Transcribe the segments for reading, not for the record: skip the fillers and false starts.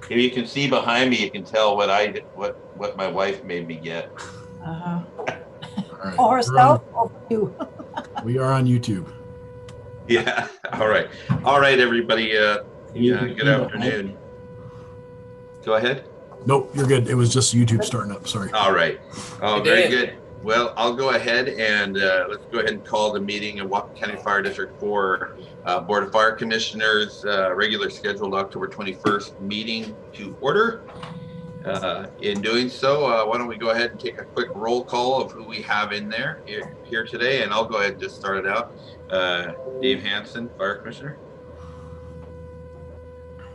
If you can see behind me, you can tell what my wife made me get. Uh-huh. All right. Or herself or you. We are on YouTube. Yeah. All right, everybody. Good afternoon. Go ahead. Nope, you're good. It was just YouTube starting up. Sorry. All right. Oh, You very did. good. Well, I'll go ahead and let's go ahead and call the meeting of Whatcom County Fire District 4 Board of Fire Commissioners regular scheduled October 21st meeting to order. In doing so, why don't we go ahead and take a quick roll call of who we have in there here today, and I'll go ahead and just start it out. Dave Hansen, Fire Commissioner.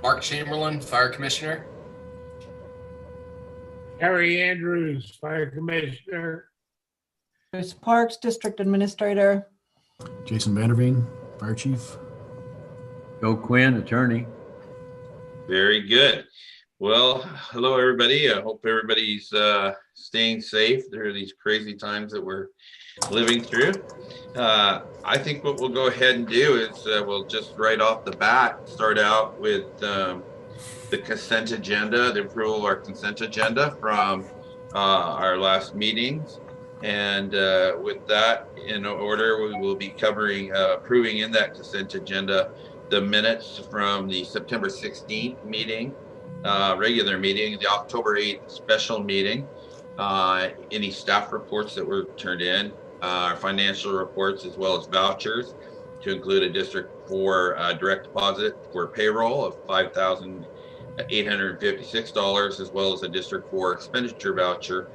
Mark Chamberlain, Fire Commissioner. Harry Andrews, Fire Commissioner. Bruce Parks, District Administrator. Jason Vanderveen, Fire Chief. Joe Quinn, Attorney. Very good. Well, hello, everybody. I hope everybody's staying safe through these crazy times that we're living through. I think what we'll go ahead and do is we'll just right off the bat start out with the consent agenda, the approval of our consent agenda from our last meetings. And with that in order, we will be covering, approving in that consent agenda the minutes from the September 16th meeting, regular meeting, the October 8th special meeting, any staff reports that were turned in, our financial reports, as well as vouchers to include a District 4 direct deposit for payroll of $5,856, as well as a District 4 expenditure voucher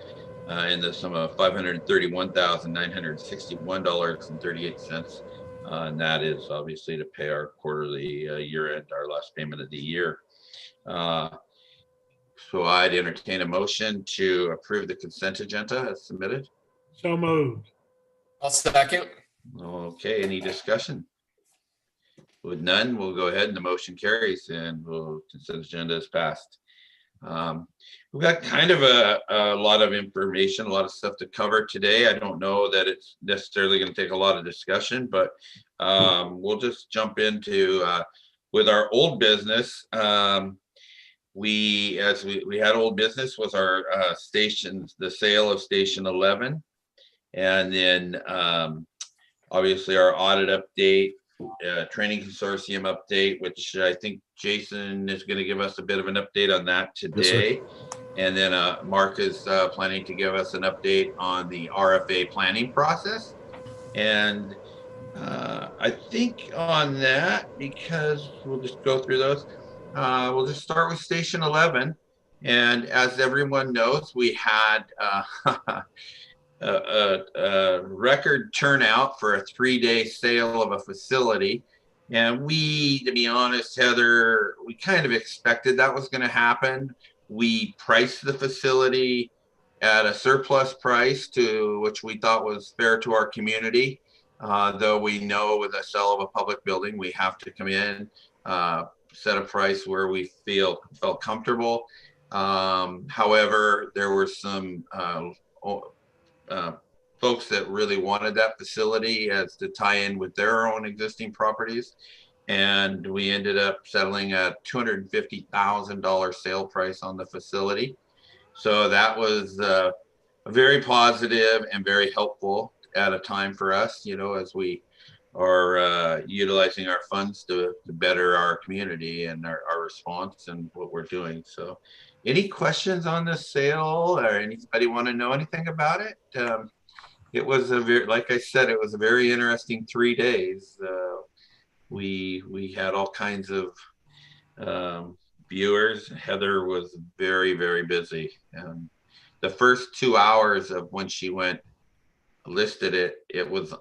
in the sum of $531,961.38. And that is obviously to pay our quarterly year end, our last payment of the year. So I'd entertain a motion to approve the consent agenda as submitted. So moved. I'll second. Okay, any discussion? With none, we'll go ahead and the motion carries and consent agenda is passed. We've got kind of a lot of information, a lot of stuff to cover today. I don't know that it's necessarily going to take a lot of discussion, but we'll just jump into with our old business. We had old business was our stations, the sale of Station 11, and then obviously our audit update, training consortium update, which I think Jason is going to give us a bit of an update on that today. Yes, and then Mark is planning to give us an update on the RFA planning process. And I think on that, because we'll just go through those, we'll just start with Station 11. And as everyone knows, we had a record turnout for a 3-day sale of a facility. And we, to be honest, Heather, we kind of expected that was going to happen. We priced the facility at a surplus price to which we thought was fair to our community. Though we know with the sale of a public building, we have to come in, set a price where we felt comfortable. However, there were some folks that really wanted that facility as to tie in with their own existing properties. And we ended up settling a $250,000 sale price on the facility. So that was very positive and very helpful at a time for us, you know, as we are utilizing our funds to better our community and our response and what we're doing. So any questions on the sale, or anybody want to know anything about it? It was like I said, it was a very interesting 3 days. We had all kinds of viewers. Heather was very, very busy. And the first 2 hours of when she listed it, it was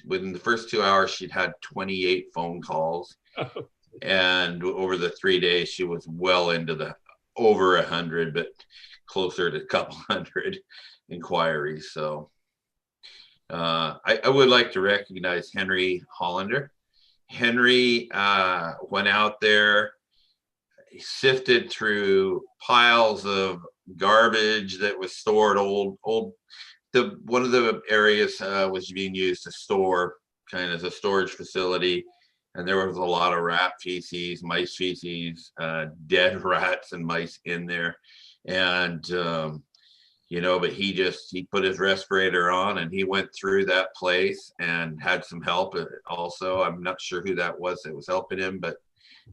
within the first 2 hours, she'd had 28 phone calls. And over the 3 days, she was well into the over 100, but closer to a couple hundred inquiries. So I would like to recognize Henry Hollander. Henry went out there, he sifted through piles of garbage that was stored, one of the areas was being used to store, kind of as a storage facility, and there was a lot of rat feces, mice feces, dead rats and mice in there. And, but he put his respirator on and he went through that place and had some help also. I'm not sure who that was helping him, but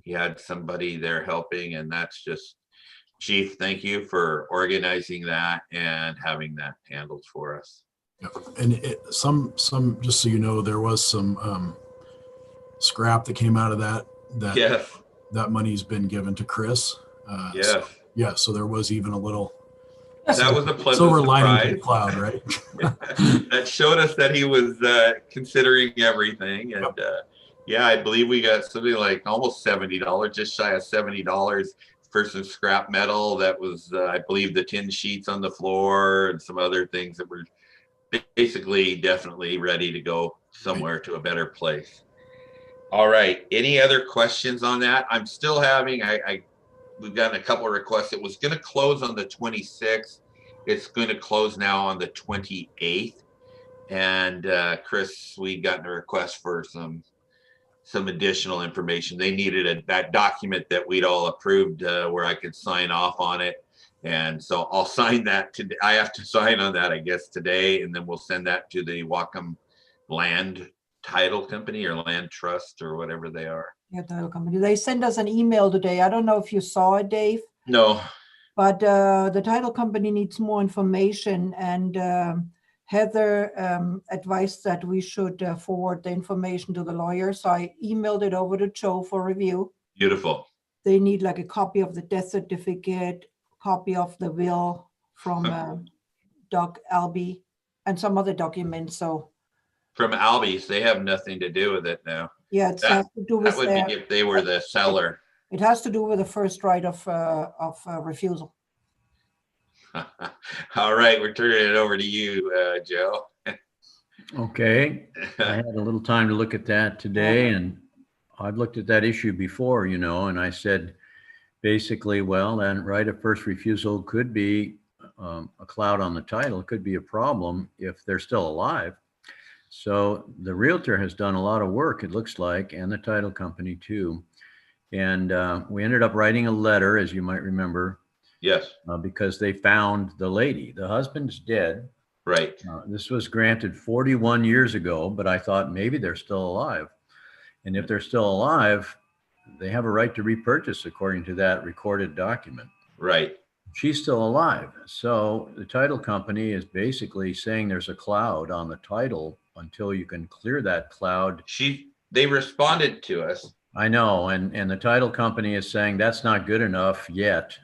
he had somebody there helping. And that's just, Chief, thank you for organizing that and having that handled for us. Yep. And some, just so you know, there was some scrap that came out of that Yes, that money's been given to Chris. yes. So, yeah. So there was even a little That was a pleasant silver lining to the surprise. cloud, right? That showed us that he was considering everything. And yeah, I believe we got something like almost $70, just shy of $70 for some scrap metal. That was, I believe, the tin sheets on the floor and some other things that were basically definitely ready to go somewhere to a better place. All right. Any other questions on that? I'm still having, we've gotten a couple of requests. It was going to close on the 26th. It's going to close now on the 28th. And Chris, we gotten a request for some additional information. They needed that document that we'd all approved where I could sign off on it. And so I'll sign that today. I have to sign on that, I guess, today, and then we'll send that to the Wacom Land Title Company or Land Trust or whatever they are. Yeah, title company. They sent us an email today. I don't know if you saw it, Dave, No. but the title company needs more information, and Heather advised that we should forward the information to the lawyer. So I emailed it over to Joe for review. Beautiful. They need like a copy of the death certificate, copy of the will from Doc Albee, and some other documents. So From Albies, they have nothing to do with it now. yeah, it That- has to do That with would be if they were the seller. it has to do with the first right of refusal. All right, we're turning it over to you, Joe. Okay, I had a little time to look at that today, and I've looked at that issue before, and I said, basically, well, then right of first refusal could be a cloud on the title. It could be a problem if they're still alive. So the realtor has done a lot of work, it looks like, and the title company too. And we ended up writing a letter, as you might remember, Yes, because they found the lady. The husband's dead. right. This was granted 41 years ago, but I thought maybe they're still alive. And if they're still alive, they have a right to repurchase according to that recorded document. Right. She's still alive. So the title company is basically saying there's a cloud on the title until you can clear that cloud. They responded to us. I know. And the title company is saying that's not good enough yet.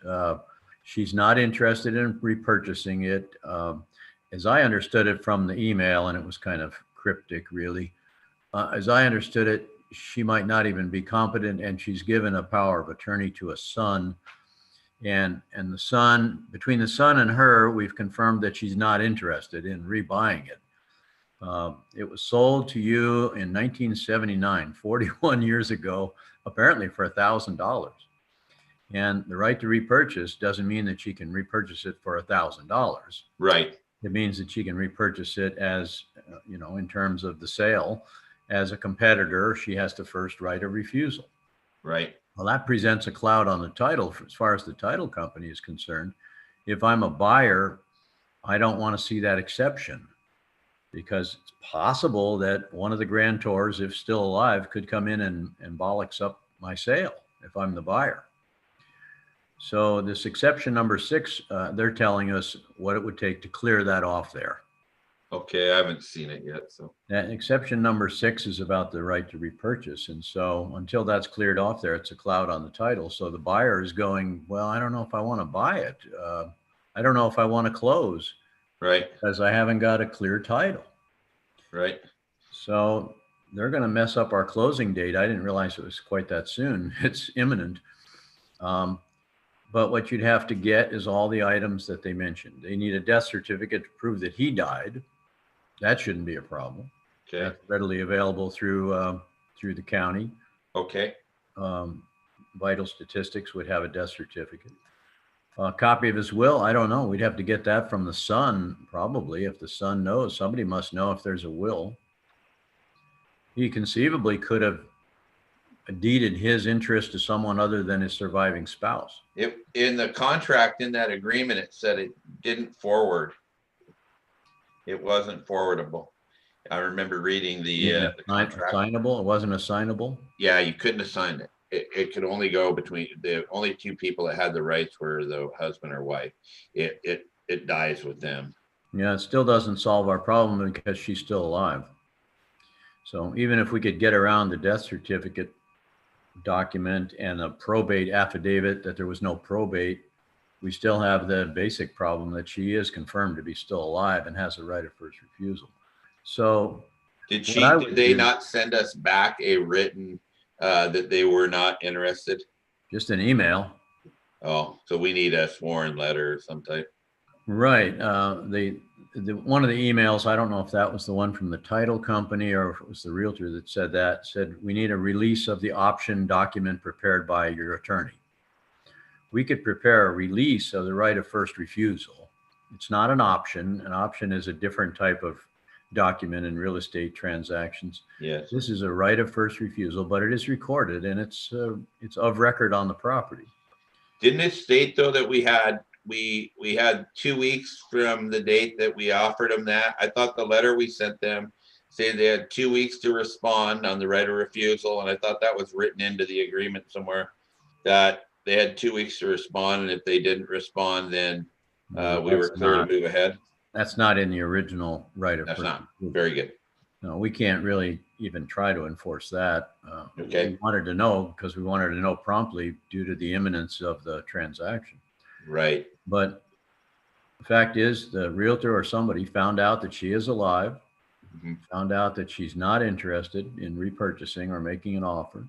She's not interested in repurchasing it. As I understood it from the email, and it was kind of cryptic, really. As I understood it, she might not even be competent, and she's given a power of attorney to a son. And the son, between the son and her, we've confirmed that she's not interested in rebuying it. It was sold to you in 1979, 41 years ago, apparently for $1,000. And the right to repurchase doesn't mean that she can repurchase it for $1,000. Right. It means that she can repurchase it as, in terms of the sale, as a competitor. She has to first write a refusal. Right. Well, that presents a cloud on the title as far as the title company is concerned. If I'm a buyer, I don't want to see that exception, because it's possible that one of the grantors, if still alive, could come in and bollocks up my sale if I'm the buyer. So this exception number 6, they're telling us what it would take to clear that off there. Okay, I haven't seen it yet. So That exception number 6 is about the right to repurchase. And so until that's cleared off there, it's a cloud on the title. So the buyer is going, well, I don't know if I want to buy it. I don't know if I want to close. right. Because I haven't got a clear title. Right. So they're going to mess up our closing date. I didn't realize it was quite that soon. It's imminent. But what you'd have to get is all the items that they mentioned. They need a death certificate to prove that he died. That shouldn't be a problem. Okay. That's readily available through the county. Okay. Vital Statistics would have a death certificate. A copy of his will, I don't know. We'd have to get that from the son, probably, if the son knows. Somebody must know if there's a will. He conceivably could have deeded his interest to someone other than his surviving spouse. In the contract, in that agreement, it said it didn't forward. It wasn't forwardable. I remember reading the contract. Assignable? It wasn't assignable? Yeah, you couldn't assign it. It could only go between the only two people that had the rights were the husband or wife. It dies with them. Yeah, it still doesn't solve our problem because she's still alive. So even if we could get around the death certificate document and a probate affidavit that there was no probate, we still have the basic problem that she is confirmed to be still alive and has a right of first refusal. So did they not send us back a written that they were not interested? Just an email. Oh, so we need a sworn letter or some type. Right. One of the emails, I don't know if that was the one from the title company or if it was the realtor that said we need a release of the option document prepared by your attorney. We could prepare a release of the right of first refusal. It's not an option. An option is a different type of document in real estate transactions. Yes. This is a right of first refusal, but it is recorded and it's of record on the property. Didn't it state though that we had 2 weeks from the date that we offered them that? I thought the letter we sent them said they had 2 weeks to respond on the right of refusal, and I thought that was written into the agreement somewhere that they had 2 weeks to respond, and if they didn't respond, then we were clear to move ahead. That's not in the original right of That's first not refusal. very good. No, we can't really even try to enforce that. Okay. We wanted to know because we wanted to know promptly due to the imminence of the transaction. Right. But the fact is the realtor or somebody found out that she is alive, found out that she's not interested in repurchasing or making an offer.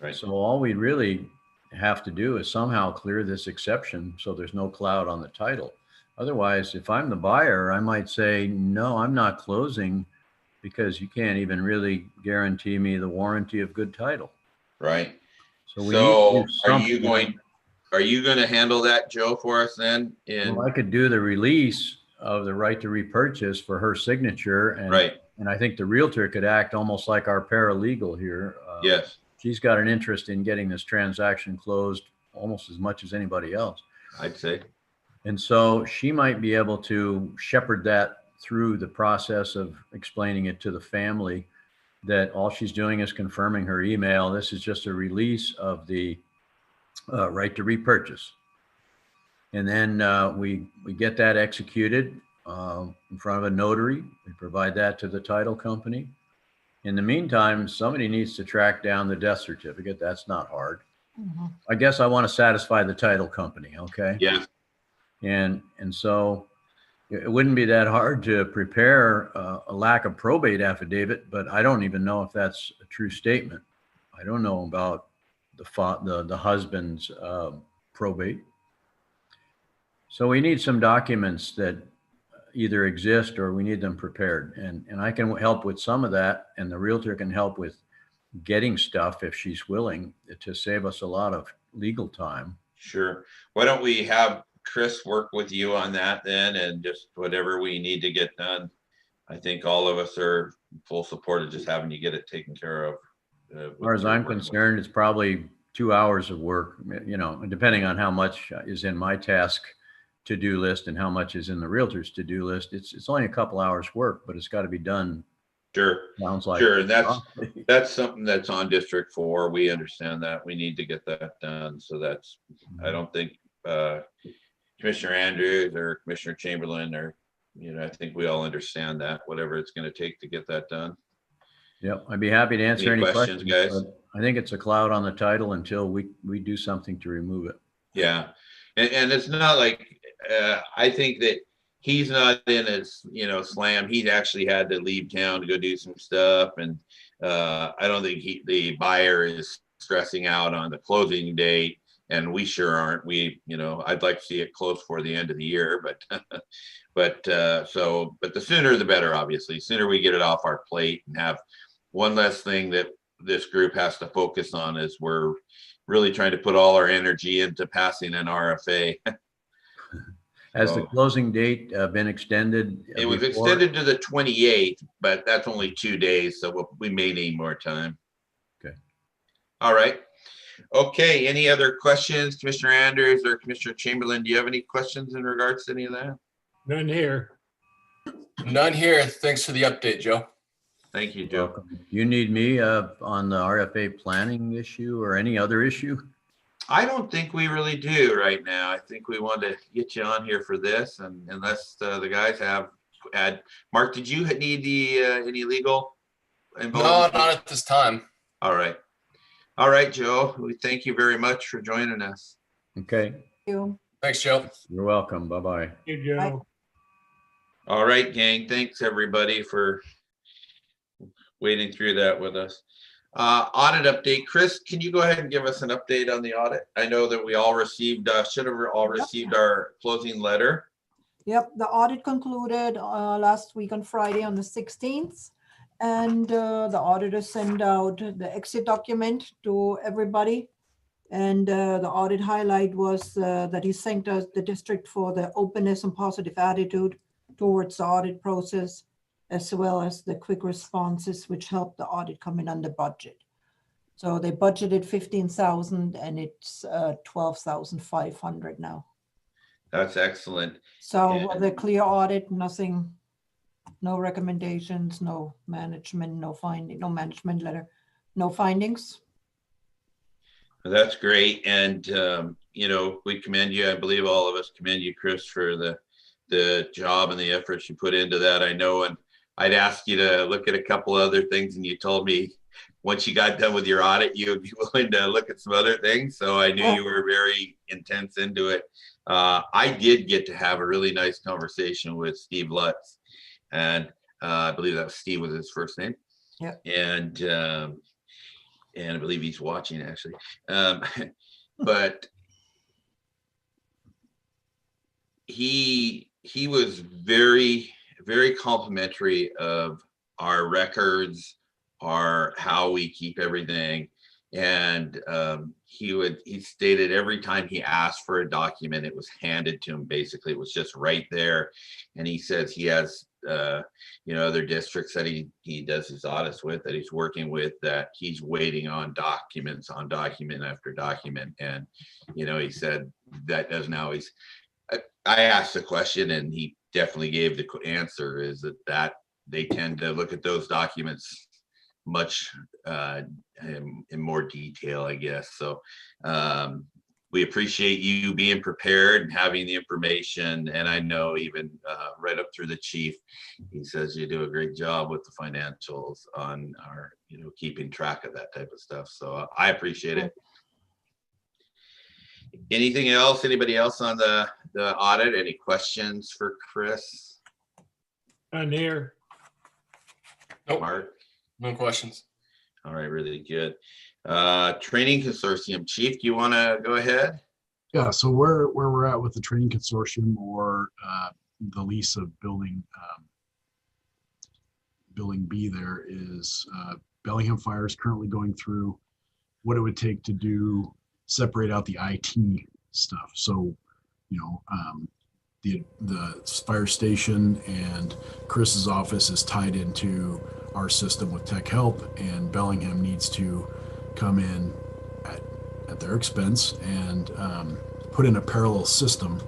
Right. So all we really have to do is somehow clear this exception so there's no cloud on the title. Otherwise, if I'm the buyer, I might say, no, I'm not closing because you can't even really guarantee me the warranty of good title. Right. So we need to do are you going to handle that, Joe, for us then? Well, I could do the release of the right to repurchase for her signature. And, right. And I think the realtor could act almost like our paralegal here. Yes. She's got an interest in getting this transaction closed almost as much as anybody else, I'd say. And so she might be able to shepherd that through the process of explaining it to the family that all she's doing is confirming her email. This is just a release of the right to repurchase. And then we get that executed in front of a notary. We provide that to the title company. In the meantime, somebody needs to track down the death certificate. That's not hard. Mhm. I guess I want to satisfy the title company, okay? Yeah. And so it wouldn't be that hard to prepare a lack of probate affidavit, but I don't even know if that's a true statement. I don't know about the husband's probate. So we need some documents that either exist or we need them prepared. And I can help with some of that, and the realtor can help with getting stuff if she's willing to save us a lot of legal time. Sure. Why don't we have Chris work with you on that then, and just whatever we need to get done. I think all of us are full support of just having you get it taken care of. As far as I'm concerned, it's probably 2 hours of work, you know, depending on how much is in my task to-do list and how much is in the realtor's to-do list. It's only a couple hours work, but it's got to be done. Sure. Sounds like sure. And that's something that's on District 4. We understand that. We need to get that done. So that's, I don't think Commissioner Andrews or Commissioner Chamberlain or, you know, I think we all understand that, whatever it's going to take to get that done. Yep. I'd be happy to answer any questions, guys. I think it's a cloud on the title until we do something to remove it. Yeah. And it's not like, I think that he's not in his, you know, slam. He's actually had to leave town to go do some stuff. And I don't think the buyer is stressing out on the closing date. And we sure aren't. We, you know, I'd like to see it close for the end of the year, but the sooner the better, obviously. Sooner we get it off our plate and have one less thing that this group has to focus on is we're really trying to put all our energy into passing an RFA. Has the closing date been extended? It was extended to the 28th, but that's only 2 days. So we may need more time. Okay. All right. Okay, any other questions, Commissioner Andrews or Commissioner Chamberlain? Do you have any questions in regards to any of that? None here. None here. Thanks for the update, Joe. Thank you, Joe. Welcome. You need me on the RFA planning issue or any other issue? I don't think we really do right now. I think we want to get you on here for this, and unless the guys have had. Mark, did you need the any legal No, involvement? not at this time. All right. All right, Joe. We thank you very much for joining us. Okay, Thank you. Thanks, Joe. you're welcome. Bye-bye. You, Joe. All right, gang. Thanks everybody for wading through that with us. Audit update. Chris, can you go ahead and give us an update on the audit? I know that we all received, should have all received our closing letter. Yep, the audit concluded last week on Friday on the 16th. And the auditor sent out the exit document to everybody. And the audit highlight was that he thanked us, the district, for the openness and positive attitude towards the audit process, as well as the quick responses, which helped the audit come in under budget. So they budgeted 15,000 and it's 12,500 now. That's excellent. So the clear audit, nothing, no recommendations, no management, no finding, no management letter, no findings. That's great. And, you know, we commend you. I believe all of us commend you, Chris, for the job and the efforts you put into that. I know, and I'd ask you to look at a couple other things, and you told me once you got done with your audit, you would be willing to look at some other things. So I knew you were very intense into it. I did get to have a really nice conversation with Steve Lutz, and I believe that was Steve was his first name. Yeah. And I believe he's watching actually. But he was very, very complimentary of our records, how we keep everything. And he stated every time he asked for a document, it was handed to him. Basically, it was just right there. And he says he has you know, other districts that he does his audits with, that he's working with, that he's waiting on documents on document after document. And you know, he said that doesn't always. I asked the question, and he definitely gave the answer, is that they tend to look at those documents much in more detail, I guess. So we appreciate you being prepared and having the information. And I know even right up through the chief, he says you do a great job with the financials on our, you know, keeping track of that type of stuff. So I appreciate it. Anything else? Anybody else on the audit? Any questions for Chris? None here. Nope. Mark? No questions. All right, really good. Training consortium, Chief, do you want to go ahead? Yeah, so where we're at with the training consortium, or the lease of building B, there is Bellingham Fire is currently going through what it would take to separate out the IT stuff. So, you know, the fire station and Chris's office is tied into our system with Tech Help, and Bellingham needs to come in at their expense and put in a parallel system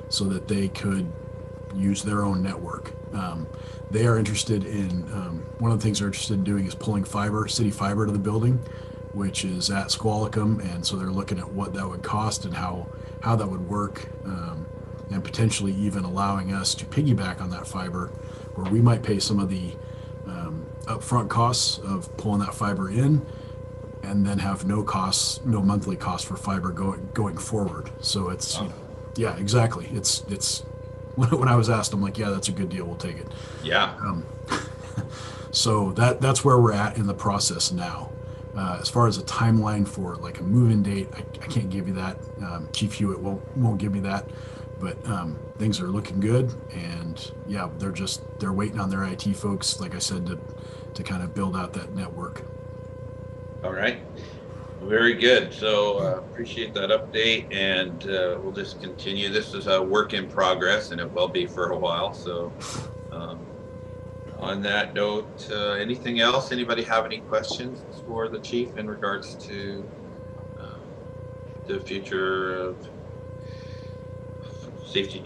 so that they could use their own network. They are interested in, one of the things they're interested in doing is pulling fiber, city fiber to the building, which is at Squalicum. And so they're looking at what that would cost and how that would work, and potentially even allowing us to piggyback on that fiber, where we might pay some of the upfront costs of pulling that fiber in, and then have no monthly cost for fiber going forward. So it's, yeah, exactly. It's when I was asked, I'm like, yeah, that's a good deal. We'll take it. Yeah. So that's where we're at in the process now. As far as a timeline for like a move-in date, I can't give you that. Chief Hewitt won't give me that, but things are looking good. And yeah, they're waiting on their IT folks, like I said, to kind of build out that network. All right. Very good. So appreciate that update, and we'll just continue. This is a work in progress, and it will be for a while. So on that note, anything else? Anybody have any questions? for the chief in regards to the future of safety,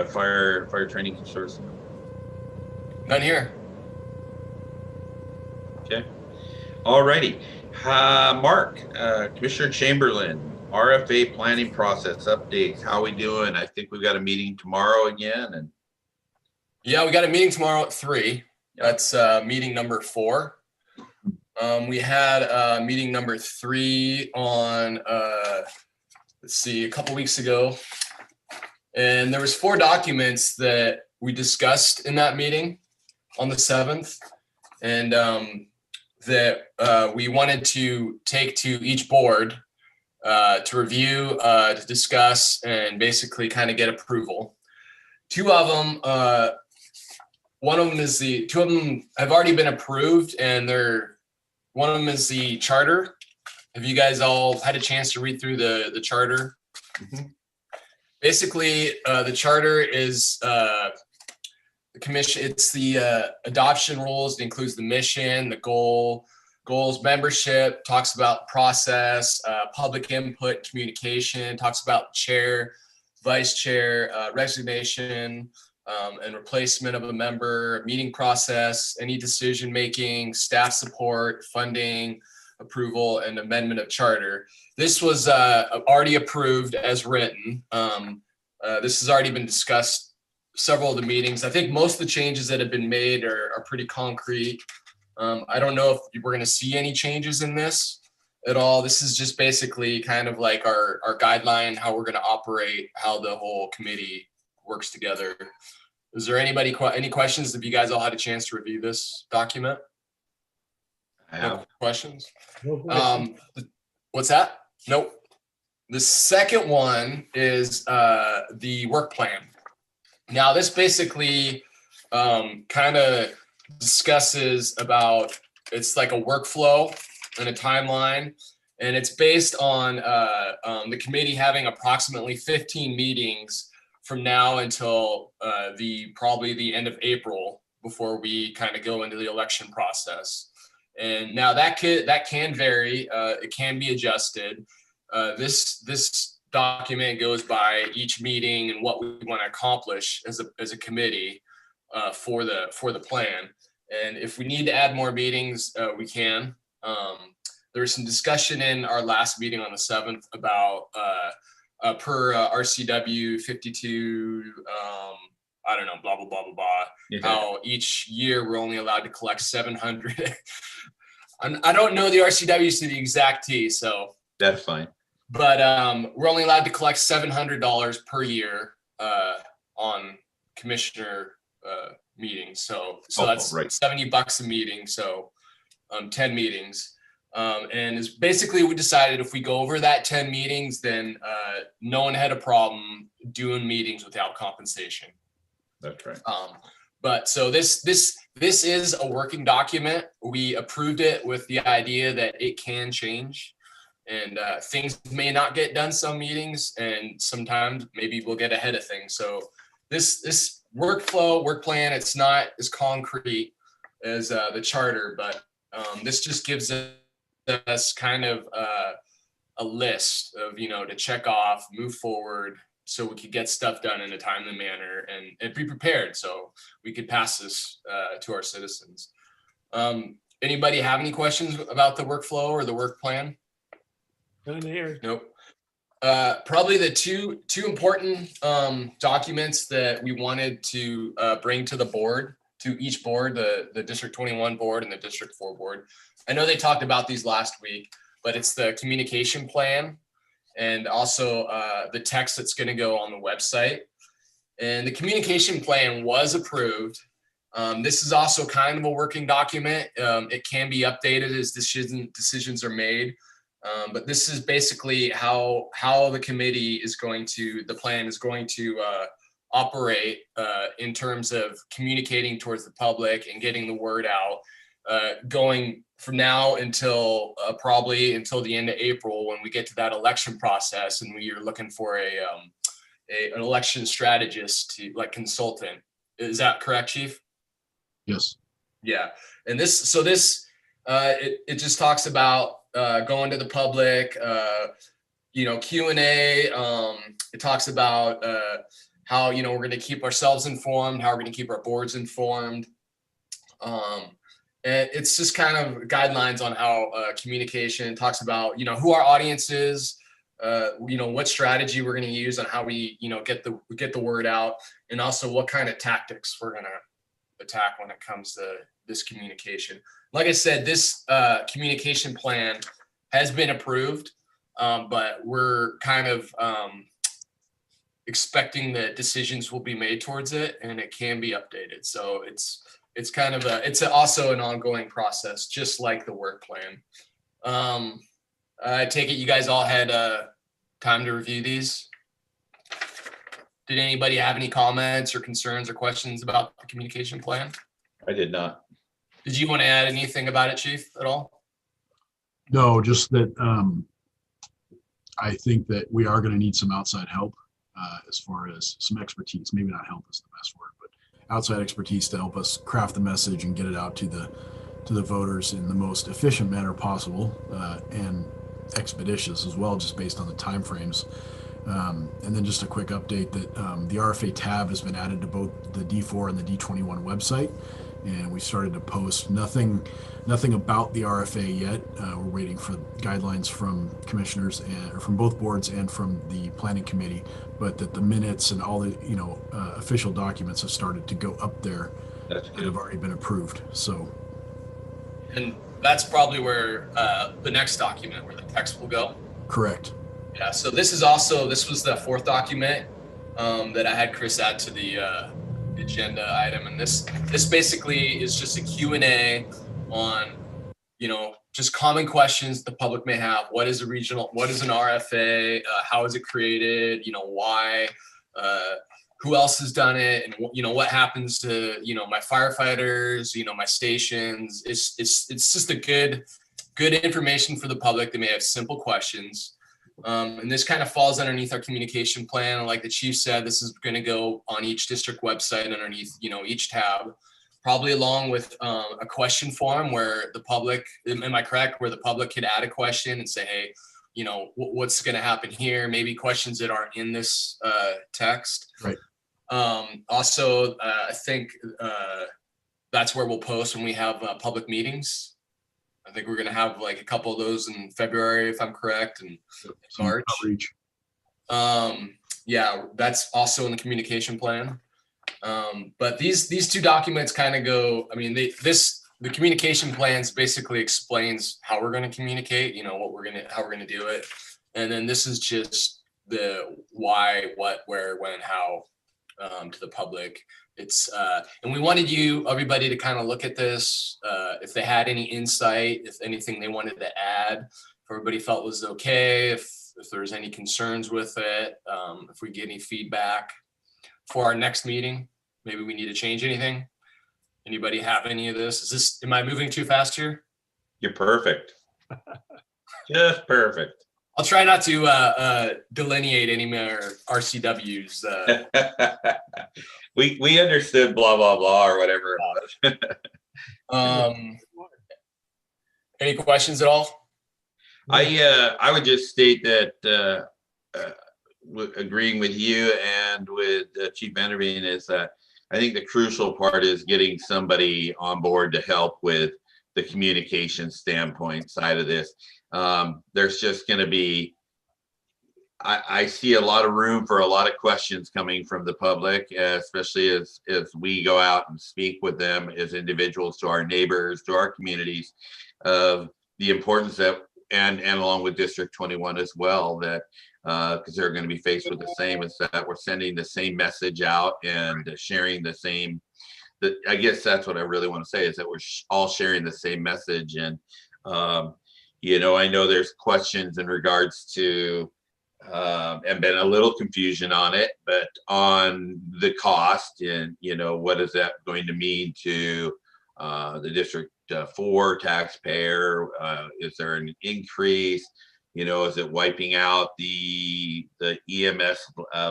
fire training consortium? None here. Okay. All righty. Mark, Commissioner Chamberlain, RFA planning process updates. How are we doing? I think we've got a meeting tomorrow again. And Yeah, we got a meeting tomorrow at 3. Yeah. That's meeting number 4. We had meeting number 3 on, let's see, a couple weeks ago. And there was 4 documents that we discussed in that meeting on the 7th. And that we wanted to take to each board to review, to discuss, and basically kind of get approval. 2 of them, one of them is 2 of them have already been approved, and one of them is the charter. Have you guys all had a chance to read through the charter? Mhm. Basically, the charter is the commission. It's the adoption rules. It includes the mission, the goals, membership, talks about process, public input, communication, talks about chair, vice chair, resignation, and replacement of a member, meeting process, any decision making, staff support, funding, approval, and amendment of charter. This was already approved as written. This has already been discussed several of the meetings. I think most of the changes that have been made are pretty concrete. I don't know if we're going to see any changes in this at all. This is just basically kind of like our guideline, how we're going to operate, how the whole committee works together. Is there any questions? Have you guys all had a chance to review this document? I No have. questions? No question. What's that? Nope. The second one is the work plan. Now, this basically kind of discusses about, it's like a workflow and a timeline, and it's based on the committee having approximately 15 meetings from now until probably the end of April before we kind of go into the election process. And now that can vary. It can be adjusted. This document goes by each meeting and what we want to accomplish as a committee for the plan. And if we need to add more meetings, we can. There was some discussion in our last meeting on the 7th about per RCW 52, I don't know, blah, blah, blah, blah, blah. Yeah. How each year we're only allowed to collect 700. I don't know the RCWs to the exact T, so. That's fine. But we're only allowed to collect $700 per year on commissioner meetings. So that's right. $70 a meeting. So 10 meetings. And is basically we decided if we go over that 10 meetings, then no one had a problem doing meetings without compensation. That's right. But so this is a working document. We approved it with the idea that it can change. And things may not get done some meetings, and sometimes maybe we'll get ahead of things. So this work plan, it's not as concrete as the charter, but this just gives us kind of a list of, to check off, move forward, so we could get stuff done in a timely manner and be prepared so we could pass this to our citizens. Anybody have any questions about the workflow or the work plan? None here. Nope. Probably the two important documents that we wanted to bring to the board, to each board, the District 21 board and the District 4 board. I know they talked about these last week, but it's the communication plan and also the text that's going to go on the website. And the communication plan was approved. This is also kind of a working document. It can be updated as decisions are made. But this is basically how the committee is going to, the plan is going to operate in terms of communicating towards the public and getting the word out, going from now until probably until the end of April when we get to that election process and we are looking for an election strategist to like consultant. Is that correct, Chief? Yes. Yeah. And this It just talks about going to the public, Q&A. It talks about how, we're going to keep ourselves informed, how we're going to keep our boards informed. And it's just kind of guidelines on how communication. Talks about, who our audience is, what strategy we're going to use on how we, get the word out, and also what kind of tactics we're going to attack when it comes to this communication. Like I said, this communication plan has been approved, but we're kind of expecting that decisions will be made towards it, and it can be updated. So it's kind of also an ongoing process, just like the work plan. I take it you guys all had time to review these. Did anybody have any comments or concerns or questions about the communication plan? I did not. Did you want to add anything about it, Chief, at all? No, just that I think that we are going to need some outside help as far as some expertise. Maybe not help is the best word, but outside expertise to help us craft the message and get it out to the voters in the most efficient manner possible and expeditious as well, just based on the timeframes. And then just a quick update that the RFA tab has been added to both the D4 and the D21 website, and we started to post nothing about the RFA yet. We're waiting for guidelines from commissioners or from both boards and from the planning committee, but that the minutes and all the official documents have started to go up there That's that good. have already been approved. So And that's probably where the next document, where the text will go. correct. Yeah, so this was the fourth document that I had Chris add to the agenda item. And this basically is just a Q&A on, just common questions the public may have. What is an RFA? How is it created? Why? Who else has done it? And what happens to, my firefighters, my stations. It's just a good information for the public. They may have simple questions. And this kind of falls underneath our communication plan. Like the chief said, this is going to go on each district website underneath, each tab, probably along with a question form where the public, am I correct, where the public could add a question and say, hey, what's going to happen here? Maybe questions that aren't in this text. Right. Also, I think that's where we'll post when we have public meetings. I think we're going to have like a couple of those in February, if I'm correct, and Some March. outreach. Yeah, that's also in the communication plan. But these two documents kind of go, the communication plans basically explains how we're going to communicate, how we're going to do it. And then this is just the why, what, where, when, how to the public. It's and we wanted everybody to kind of look at this, if they had any insight, if anything they wanted to add, if everybody felt was okay, if there's any concerns with it, if we get any feedback for our next meeting, maybe we need to change anything. Anybody have any of this? Am I moving too fast here? You're perfect. Just perfect. I'll try not to delineate any more RCWs. We understood blah, blah, blah, or whatever it was. Any questions at all? I would just state that agreeing with you and with Chief Vanderveen is that I think the crucial part is getting somebody on board to help with the communication standpoint side of this. There's just going to be, I see a lot of room for a lot of questions coming from the public, especially as we go out and speak with them as individuals, to our neighbors, to our communities, of the importance that, and along with District 21 as well, that because they're going to be faced with the same, is that we're sending the same message out and sharing the same. I guess that's what I really want to say, is that we're all sharing the same message. And I know there's questions in regards to and been a little confusion on it, but on the cost and, what is that going to mean to the District 4 taxpayer? Is there an increase? You know, is it wiping out the EMS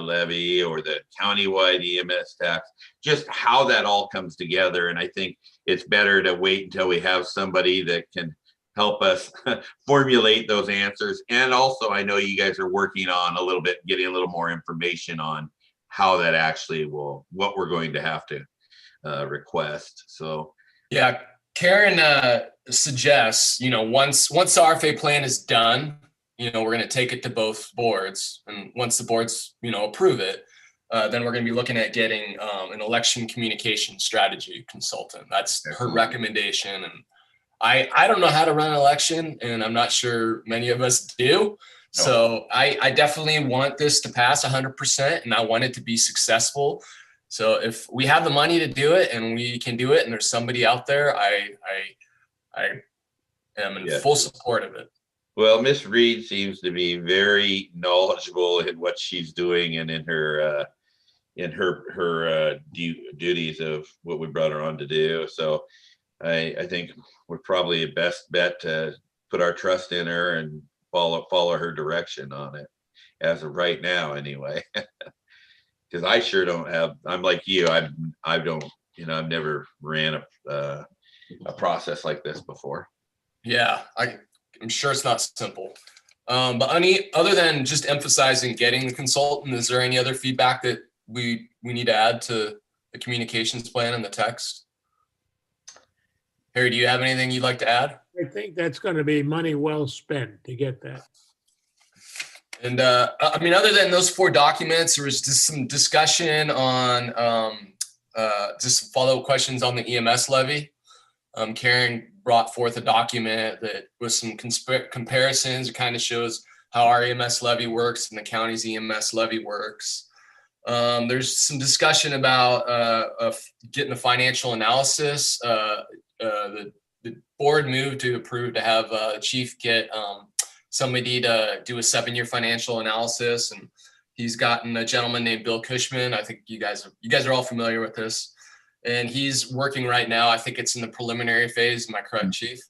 levy or the countywide EMS tax? Just how that all comes together. And I think it's better to wait until we have somebody that can help us formulate those answers. And also, I know you guys are working on a little bit, getting a little more information on how that actually will, what we're going to have to request. So Yeah, Karen suggests, you know, once the RFA plan is done, you know, we're going to take it to both boards, and once the boards, you know, approve it, then we're going to be looking at getting an election communication strategy consultant. That's her recommendation. And I don't know how to run an election, and I'm not sure many of us do. No. So I definitely want this to pass 100%, and I want it to be successful. So if we have the money to do it and we can do it, and there's somebody out there, I am in full support of it. well, Miss Reed seems to be very knowledgeable in what she's doing and in her duties of what we brought her on to do. So I think we're probably the best bet to put our trust in her and follow her direction on it as of right now, anyway. Because I sure don't have. I'm like you. I don't. You know, I've never ran a process like this before. Yeah, I'm sure it's not simple. But other than just emphasizing getting the consultant, is there any other feedback that we need to add to the communications plan and the text? Harry, do you have anything you'd like to add? I think that's going to be money well spent to get that. And I mean, other than those 4 documents, there was just some discussion on just follow-up questions on the EMS levy. Karen brought forth a document that with some comparisons. It kind of shows how our EMS levy works and the county's EMS levy works. There's some discussion about getting a financial analysis. The board moved to approve to have Chief get somebody to do a 7-year financial analysis, and he's gotten a gentleman named Bill Cushman. I think you guys are all familiar with this, and he's working right now. I think it's in the preliminary phase. Am I correct, Chief?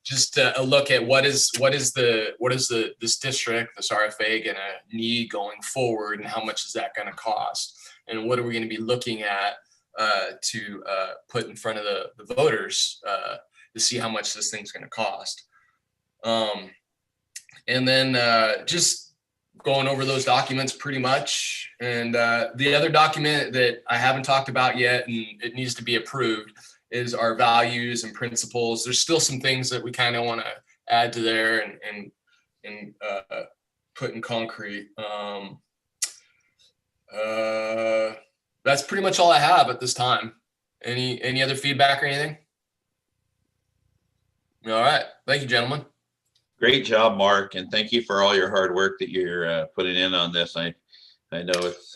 Just a look at what is this district, this RFA, gonna need going forward, and how much is that gonna cost, and what are we gonna be looking at to put in front of the voters to see how much this thing's gonna cost. And then just going over those documents pretty much. And the other document that I haven't talked about yet, and it needs to be approved, is our values and principles. There's still some things that we kind of want to add to there and put in concrete. That's pretty much all I have at this time. Any other feedback or anything? All right. Thank you, gentlemen. Great job, Mark, and thank you for all your hard work that you're putting in on this. I know it's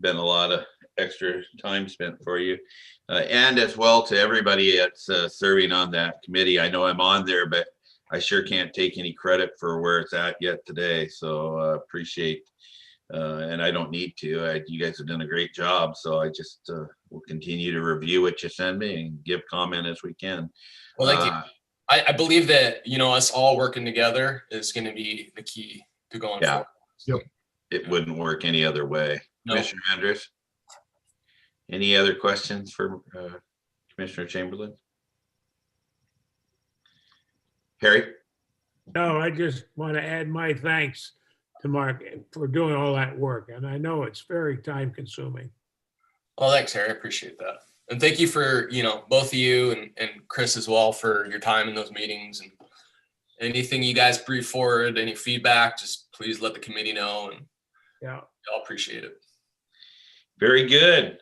been a lot of extra time spent for you, and as well to everybody that's serving on that committee. I know I'm on there, but I sure can't take any credit for where it's at yet today. So appreciate, and I don't need to. You guys have done a great job. So I just will continue to review what you send me and give comment as we can. Well, thank you. I believe that, you know, us all working together is going to be the key to going forward. Yep. It wouldn't work any other way. No. Commissioner Andrews, any other questions for Commissioner Chamberlain? Harry? No, I just want to add my thanks to Mark for doing all that work. And I know it's very time consuming. Well, thanks, Harry. I appreciate that. And thank you for, you know, both of you and Chris as well for your time in those meetings. And anything you guys brief forward, any feedback, just please let the committee know. And yeah, I'll appreciate it. Very good.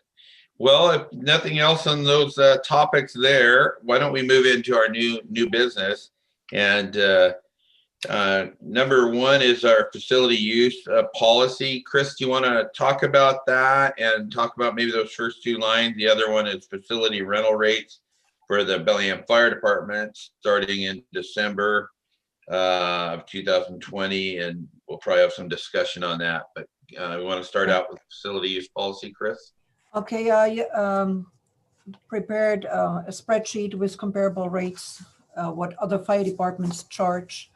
Well, if nothing else on those topics there, why don't we move into our new business? And number 1 is our facility use policy. Chris, do you want to talk about that and talk about maybe those first 2 lines? The other one is facility rental rates for the Bellingham Fire Department starting in December of 2020, and we'll probably have some discussion on that. But we want to start out with facility use policy, Chris. Okay, I prepared a spreadsheet with comparable rates, what other fire departments charge.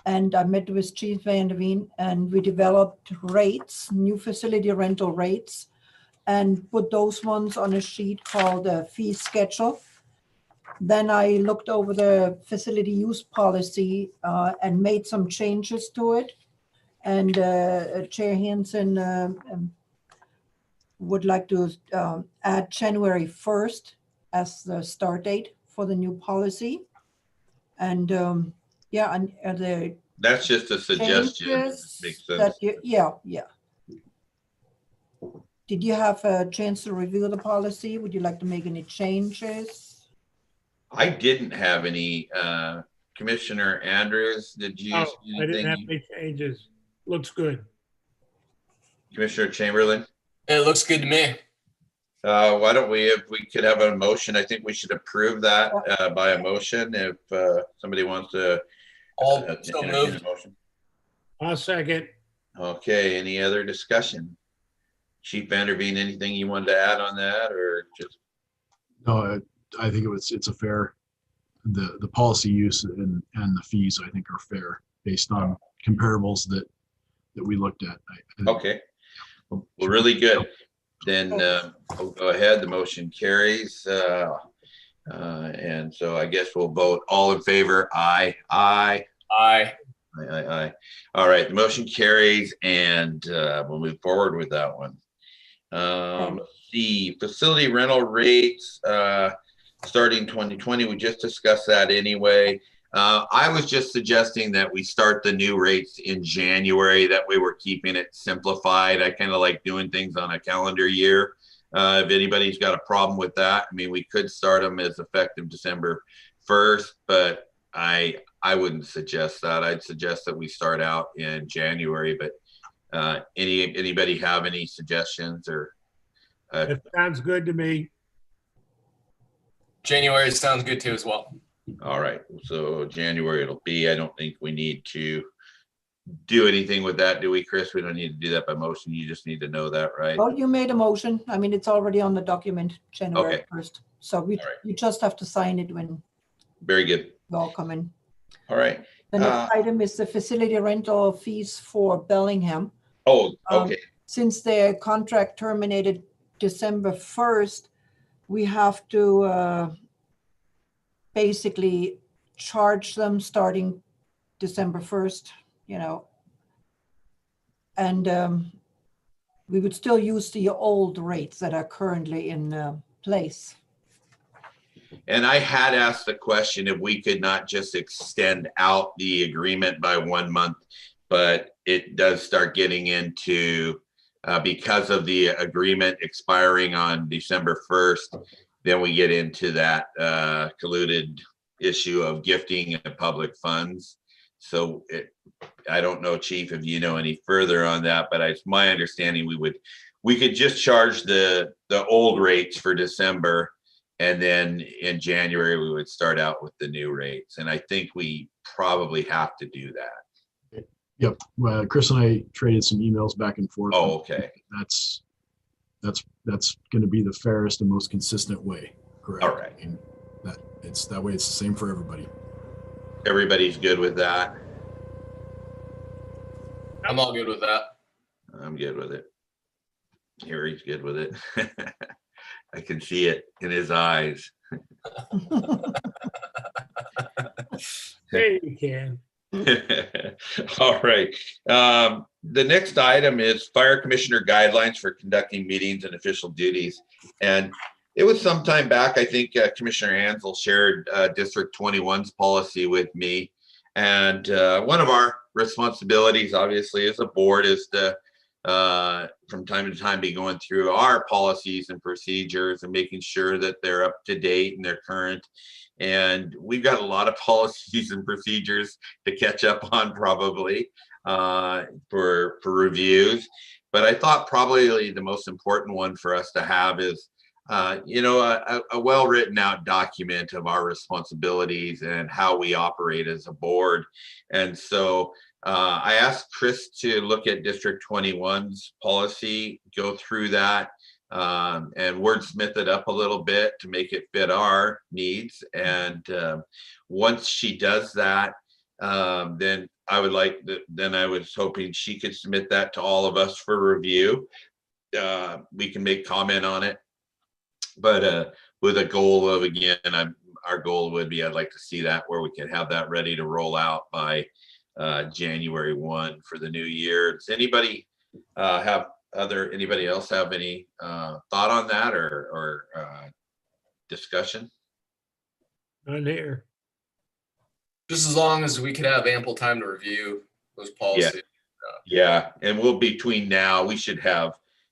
And I met with Chief Van der Veen, and we developed rates, new facility rental rates, and put those ones on a sheet called a fee schedule. Then I looked over the facility use policy and made some changes to it. And Chair Hansen would like to add January 1st as the start date for the new policy. And yeah, and the That's just a suggestion. changes Makes that sense. yeah. Did you have a chance to review the policy? Would you like to make any changes? I didn't have any, Commissioner Andrews, did you Oh, see I didn't have anything? any changes. Looks good. Commissioner Chamberlain? It looks good to me. Why don't we, if we could have a motion, I think we should approve that by a motion if somebody wants to. All so entertain a moved. motion. I'll second. Okay, any other discussion? Chief Van der Veen, anything you wanted to add on that or just? No, I think it's a fair, the policy use and the fees, I think, are fair based on comparables that we looked at. Okay, well, really good. Then we'll go ahead. The motion carries. And so I guess we'll vote all in favor. Aye, aye, Aye. aye, aye, aye. All right, the motion carries and we'll move forward with that one. The facility rental rates starting 2020, we just discussed that anyway. I was just suggesting that we start the new rates in January. That way we're keeping it simplified. I kind of like doing things on a calendar year. If anybody's got a problem with that, I mean, we could start them as effective December 1st, but I wouldn't suggest that. I'd suggest that we start out in January, but anybody have any suggestions or? It sounds good to me. January sounds good too as well. All right, so January it'll be. I don't think we need to do anything with that, do we, Chris? We don't need to do that by motion. You just need to know that, right? Well, you made a motion. I mean, it's already on the document, January Okay. 1st. So All right. you just have to sign it when Very good. you all come in. All right. The next item is the facility rental fees for Bellingham. Oh, okay. Since their contract terminated December 1st, we have to basically charge them starting December 1st, and we would still use the old rates that are currently in place. And I had asked the question if we could not just extend out the agreement by 1 month, but it does start getting into, because of the agreement expiring on December 1st, then we get into that colluded issue of gifting of public funds. So I don't know, Chief, if you know any further on that, but it's my understanding we could just charge the old rates for December, and then in January we would start out with the new rates. And I think we probably have to do that. Yep. Well, Chris and I traded some emails back and forth. Oh, okay. That's going to be the fairest and most consistent way. Correct. All right. And that way it's the same for everybody. Everybody's good with that? I'm all good with that. I'm good with it. Harry's good with it. I can see it in his eyes. There you can. All right. The next item is Fire Commissioner guidelines for conducting meetings and official duties. And it was some time back, I think Commissioner Ansel shared District 21's policy with me. And one of our responsibilities, obviously, as a board is to, from time to time, be going through our policies and procedures and making sure that they're up to date and they're current. And we've got a lot of policies and procedures to catch up on probably for reviews. But I thought probably the most important one for us to have is, a well-written out document of our responsibilities and how we operate as a board. And so I asked Chris to look at District 21's policy, go through that, and wordsmith it up a little bit to make it fit our needs. And once she does that, then I would like, then I was hoping she could submit that to all of us for review. We can make comment on it. But with a goal of, again, our goal would be, I'd like to see that where we could have that ready to roll out by January 1 for the new year. Does anybody anybody else have any thought on that or discussion? On here. Just as long as we could have ample time to review those policies. Yeah, and we'll between now,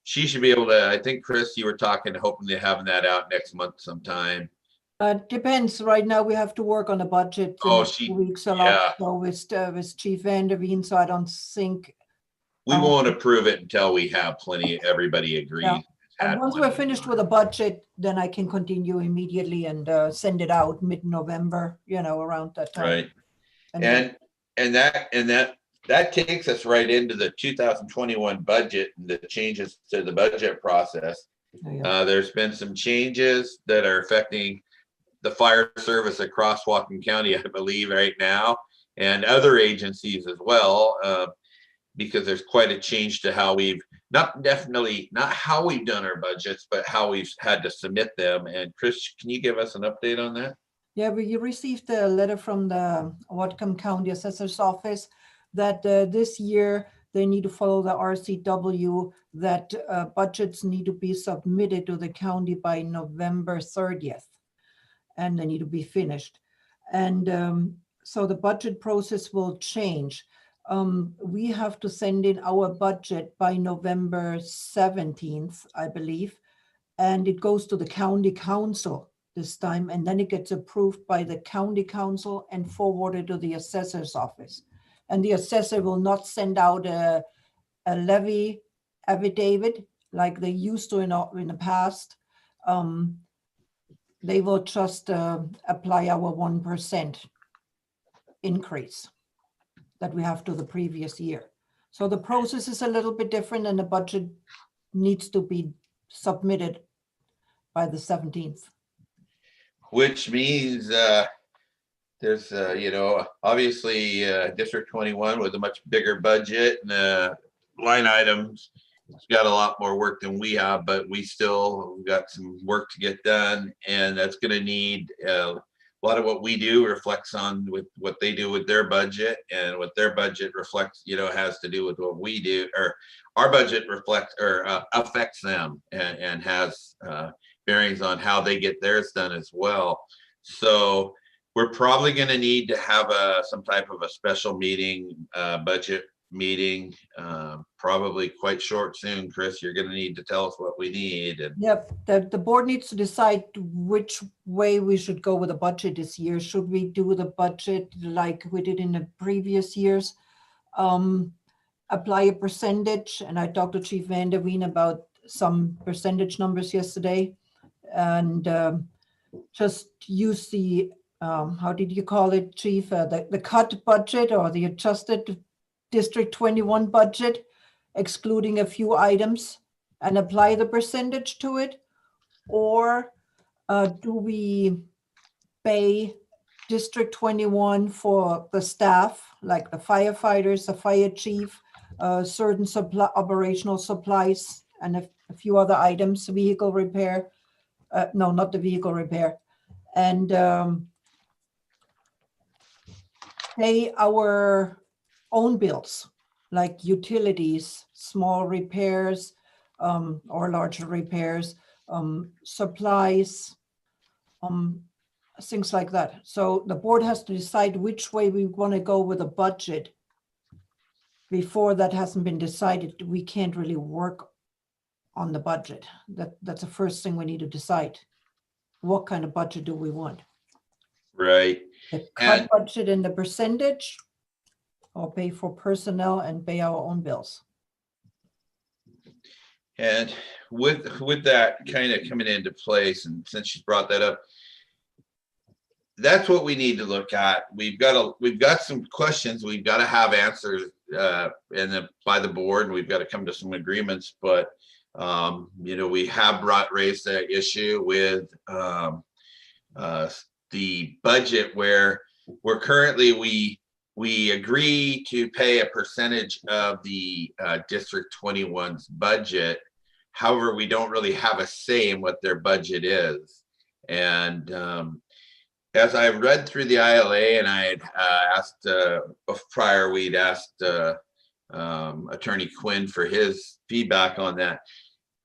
she should be able to, I think, Chris, you were talking, hoping to having that out next month sometime. Depends. Right now, we have to work on the budget the Oh, next 2 weeks a lot. So with Chief Vanderveen, so I don't think. We won't approve it until we have everybody agrees. Yeah. And once we're finished with the budget, then I can continue immediately and send it out mid-November, around that time. Right. And that takes us right into the 2021 budget and the changes to the budget process. There's been some changes that are affecting the fire service across Whatcom County, I believe, right now, and other agencies as well, because there's quite a change to how we've not how we've done our budgets, but how we've had to submit them. And Chris, can you give us an update on that? Yeah, we received a letter from the Whatcom County Assessor's Office that this year they need to follow the RCW, that budgets need to be submitted to the county by November 30th, and they need to be finished. And so the budget process will change. We have to send in our budget by November 17th, I believe, and it goes to the county council this time, and then it gets approved by the county council and forwarded to the assessor's office. And the assessor will not send out a levy affidavit like they used to in the past. They will just apply our 1% increase that we have to the previous year. So the process is a little bit different, and the budget needs to be submitted by the 17th. Which means there's, obviously District 21 with a much bigger budget and line items. It's got a lot more work than we have, but we still got some work to get done, and that's going to need a lot of what we do reflects on with what they do with their budget, and what their budget reflects, has to do with what we do, or our budget reflects or affects them, and has bearings on how they get theirs done as well. So we're probably going to need to have some type of a special meeting, budget meeting, probably quite short soon. Chris, you're going to need to tell us what we need. Yep, the board needs to decide which way we should go with the budget this year. Should we do the budget like we did in the previous years? Apply a percentage, and I talked to Chief Vanderveen about some percentage numbers yesterday, and just use the, how did you call it, Chief? The cut budget, or the adjusted District 21 budget, excluding a few items, and apply the percentage to it? Or do we pay District 21 for the staff, like the firefighters, the fire chief, certain operational supplies, and a few other items, vehicle repair? No, not the vehicle repair. And pay our own bills, like utilities, small repairs, or larger repairs, supplies, things like that. So the board has to decide which way we want to go with a budget. Before that hasn't been decided, we can't really work on the budget. That's the first thing we need to decide. What kind of budget do we want? Right. The cut budget and the percentage, or pay for personnel and pay our own bills? And with that kind of coming into place, and since you brought that up, that's what we need to look at. We've got some questions we've got to have answers by the board, and we've got to come to some agreements. But we have raised that issue with the budget, where we're currently we agree to pay a percentage of the District 21's budget. However, we don't really have a say in what their budget is. And as I read through the ILA, and I had asked prior, we'd asked Attorney Quinn for his feedback on that.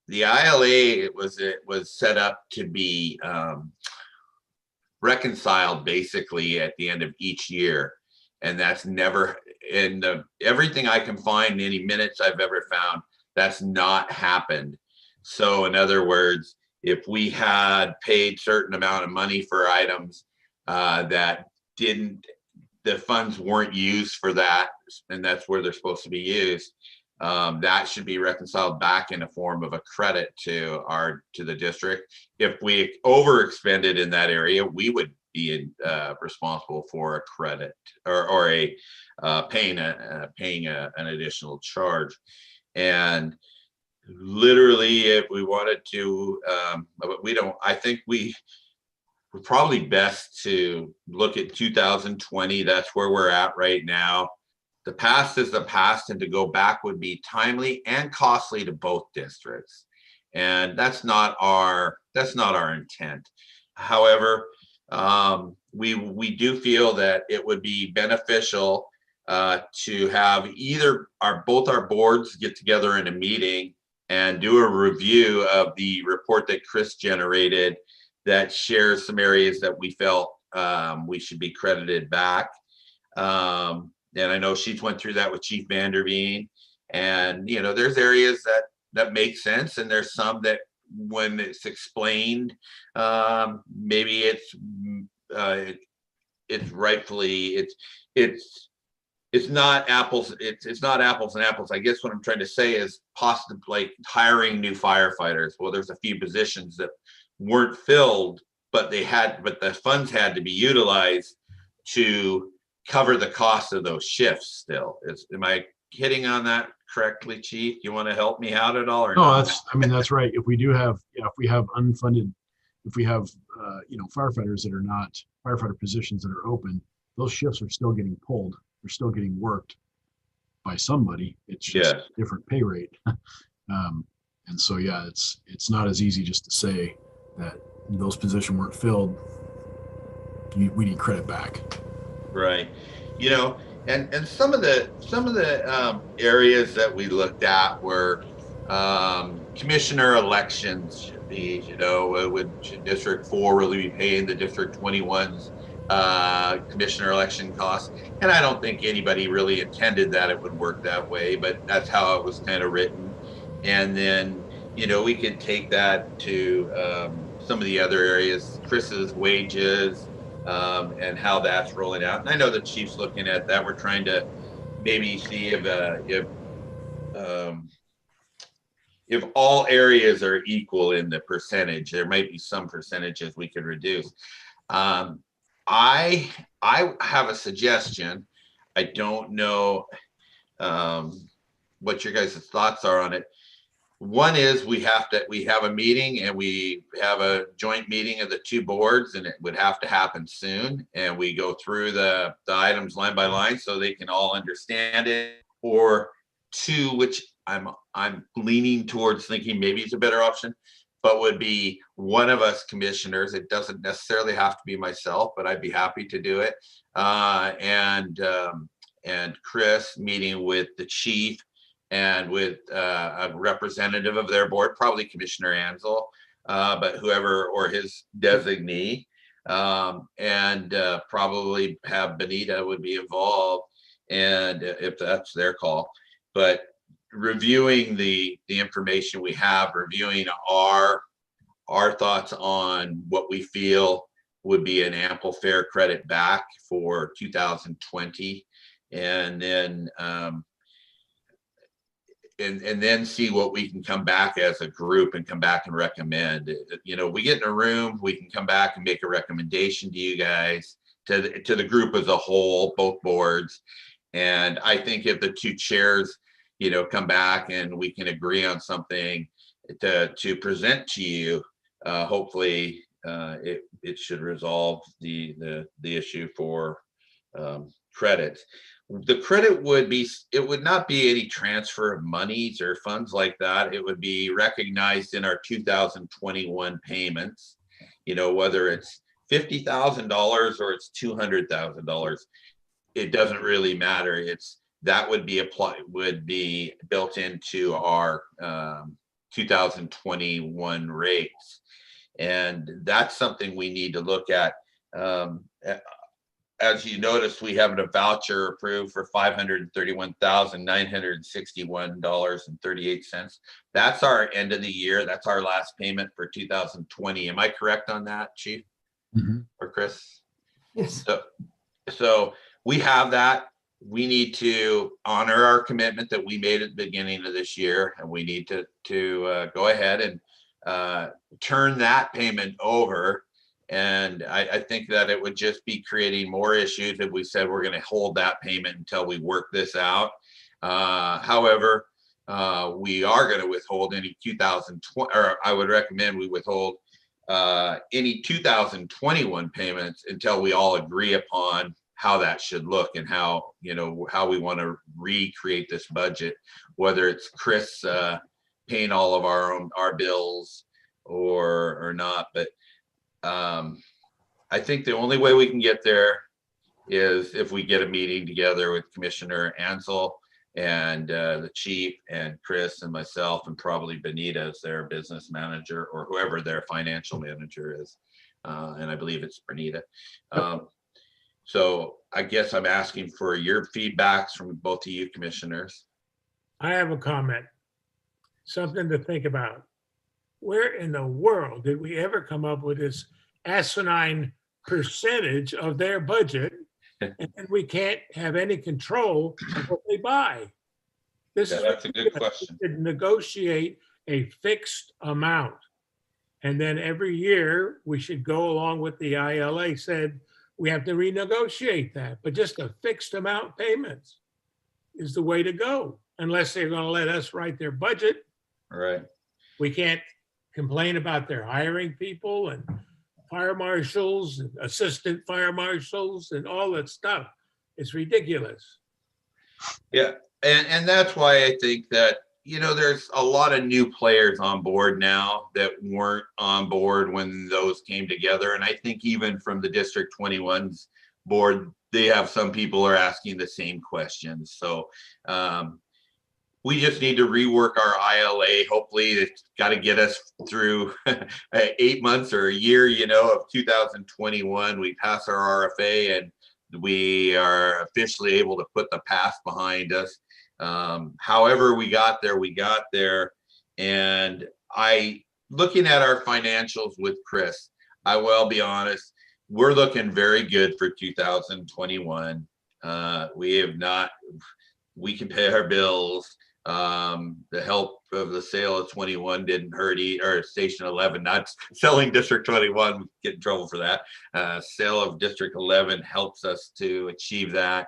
The ILA, it was set up to be reconciled basically at the end of each year. And that's never, in everything I can find, any minutes I've ever found, that's not happened. So in other words, if we had paid certain amount of money for items that the funds weren't used for that, and that's where they're supposed to be used, that should be reconciled back in a form of a credit to the district. If we overexpended in that area, we would be responsible for a credit or paying an additional charge. And literally, if we wanted to, but we don't. I think we're probably best to look at 2020. That's where we're at right now. The past is the past, and to go back would be timely and costly to both districts. And that's not our intent. However, we do feel that it would be beneficial to have both our boards get together in a meeting and do a review of the report that Chris generated that shares some areas that we felt we should be credited back. And I know she's went through that with Chief Vanderveen, and there's areas that make sense, and there's some that when it's explained, maybe it's rightfully it's not apples. It's not apples and apples. I guess what I'm trying to say is possibly like hiring new firefighters. Well, there's a few positions that weren't filled, but the funds had to be utilized to cover the cost of those shifts still. Am I hitting on that correctly, Chief? You want to help me out at all? Or No, not? that's right. If we have unfunded, if we have, firefighters that are not firefighter positions that are open, those shifts are still getting pulled. They're still getting worked by somebody. It's just different pay rate. And so, yeah, it's not as easy just to say that those positions weren't filled. We need credit back. Right. And some of the areas that we looked at were commissioner elections should be, should District 4 really be paying the District 21's commissioner election costs? And I don't think anybody really intended that it would work that way, but that's how it was kind of written. And then, we could take that to some of the other areas, Chris's wages, and how that's rolling out. And I know the Chief's looking at that. We're trying to maybe see if all areas are equal in the percentage. There might be some percentages we could reduce. I have a suggestion. I don't know what your guys' thoughts are on it. One is we have a meeting, and we have a joint meeting of the two boards, and it would have to happen soon. And we go through the items line by line so they can all understand it. Or two, which I'm leaning towards thinking maybe it's a better option, but would be one of us commissioners. It doesn't necessarily have to be myself, but I'd be happy to do it. And Chris meeting with the chief and with a representative of their board, probably Commissioner Ansel, but whoever or his designee, and probably have Benita would be involved, and if that's their call. But reviewing the information we have, reviewing our thoughts on what we feel would be an ample fair credit back for 2020, and then and then see what we can come back as a group and come back and recommend. We get in a room, we can come back and make a recommendation to you guys, to the group as a whole, both boards. And I think if the two chairs, come back and we can agree on something to present to you, hopefully it should resolve the issue for credits. The credit would be, it would not be any transfer of monies or funds like that. It would be recognized in our 2021 payments, whether it's $50,000 or it's $200,000. It doesn't really matter. That would be built into our 2021 rates. And that's something we need to look at. As you noticed, we have a voucher approved for $531,961.38. That's our end of the year. That's our last payment for 2020. Am I correct on that, Chief? Or Chris? Yes. So we have that. We need to honor our commitment that we made at the beginning of this year, and we need to go ahead and turn that payment over. And I think that it would just be creating more issues if we said we're going to hold that payment until we work this out. However, we are going to withhold any 2020, or I would recommend we withhold any 2021 payments until we all agree upon how that should look and how we want to recreate this budget, whether it's Chris paying all of our bills or not. But I think the only way we can get there is if we get a meeting together with Commissioner Ansel and the chief and Chris and myself and probably Benita as their business manager or whoever their financial manager is. And I believe it's Benita. So I guess I'm asking for your feedbacks from both of you commissioners. I have a comment, something to think about. Where in the world did we ever come up with this asinine percentage of their budget and we can't have any control of what they buy? That's a good question. We should negotiate a fixed amount. And then every year we should go along with the ILA said, we have to renegotiate that, but just a fixed amount payments is the way to go, unless they're going to let us write their budget. All right. We can't complain about their hiring people and fire marshals and assistant fire marshals and all that stuff. It's ridiculous. Yeah. And that's why I think that, there's a lot of new players on board now that weren't on board when those came together. And I think even from the District 21's board, they have some people are asking the same questions. So we just need to rework our ILA. Hopefully it's got to get us through 8 months or a year, of 2021. We pass our RFA and we are officially able to put the past behind us. However we got there. And looking at our financials with Chris, I will be honest, we're looking very good for 2021. We can pay our bills. The help of the sale of 21 didn't hurt or Station 11, not selling District 21, get in trouble for that. Sale of District 11 helps us to achieve that.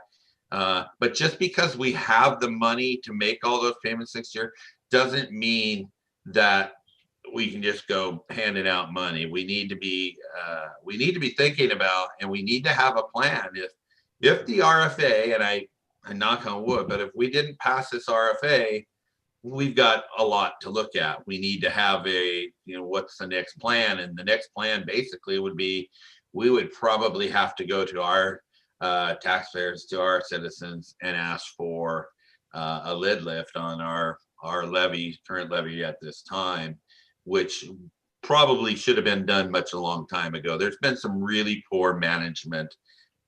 But just because we have the money to make all those payments next year doesn't mean that we can just go handing out money. We need to be thinking about, and we need to have a plan. If the RFA, and I knock on wood, but if we didn't pass this RFA, we've got a lot to look at. We need to have what's the next plan? And the next plan basically would be, we would probably have to go to our taxpayers, to our citizens, and ask for a lid lift on our current levy at this time, which probably should have been done a long time ago. There's been some really poor management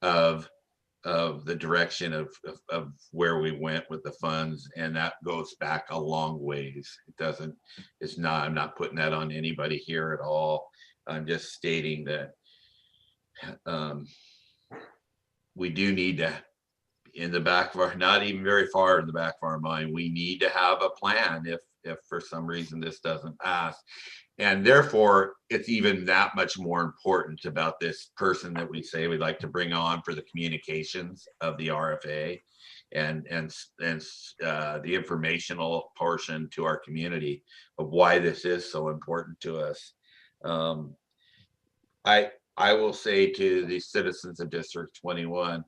of the direction of where we went with the funds, and that goes back a long ways. I'm not putting that on anybody here at all. I'm just stating that we do need to, in the back of our, not even very far in the back of our mind, we need to have a plan if for some reason this doesn't pass. And therefore, it's even that much more important about this person that we say we'd like to bring on for the communications of the RFA and the informational portion to our community of why this is so important to us. I will say to the citizens of District 21,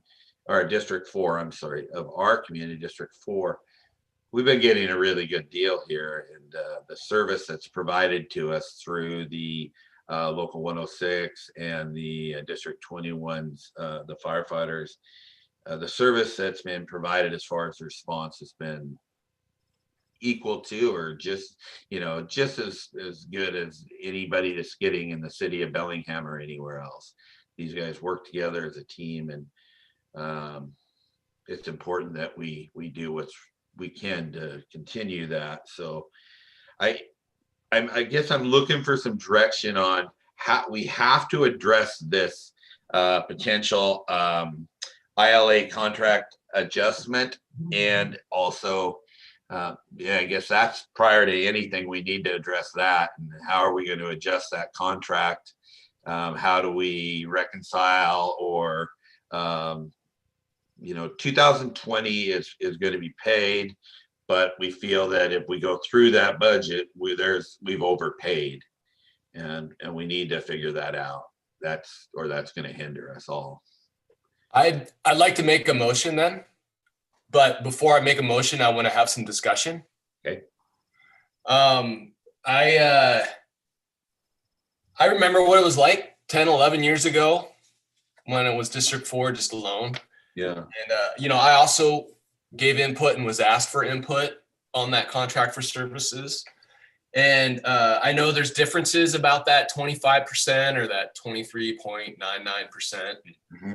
or District 4, I'm sorry, of our community, District 4, we've been getting a really good deal here. And the service that's provided to us through the Local 106 and the District 21's, the firefighters, the service that's been provided as far as the response has been equal to, or just, just as good as anybody that's getting in the city of Bellingham or anywhere else. These guys work together as a team, and it's important that we do what we can to continue that. So I guess I'm looking for some direction on how we have to address this potential ILA contract adjustment, and also I guess that's prior to anything. We need to address that, and how are we going to adjust that contract? How do we reconcile, or 2020 is going to be paid, but we feel that if we go through that budget, we've overpaid, and we need to figure that out. That's going to hinder us all. I'd like to make a motion then, but before I make a motion, I want to have some discussion. Okay. I remember what it was like 10, 11 years ago when it was District 4 just alone. Yeah. And, I also gave input and was asked for input on that contract for services. And I know there's differences about that 25% or that 23.99%. Mm-hmm.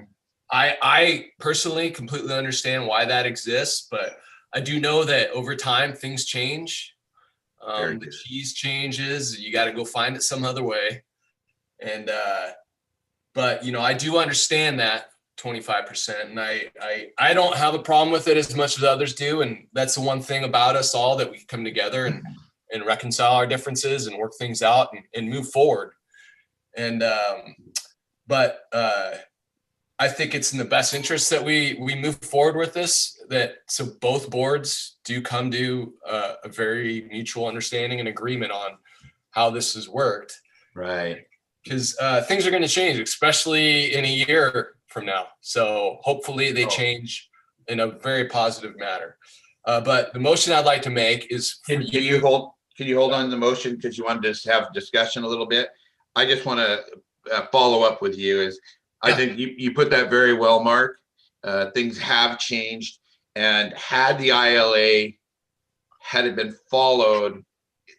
I personally completely understand why that exists, but I do know that over time things change. The cheese changes. You got to go find it some other way. And but I do understand that 25%, and I don't have a problem with it as much as others do. And that's the one thing about us all, that we come together and reconcile our differences and work things out and move forward. And but I think it's in the best interest that we move forward with this, so both boards do come to a very mutual understanding and agreement on how this has worked. Right. Because things are going to change, especially in a year from now. So hopefully they change in a very positive manner. But the motion I'd like to make is, can you hold on the motion, because you wanted to have discussion a little bit? I just want to follow up with you. I think you put that very well, Mark. Things have changed, and had the ILA, had it been followed,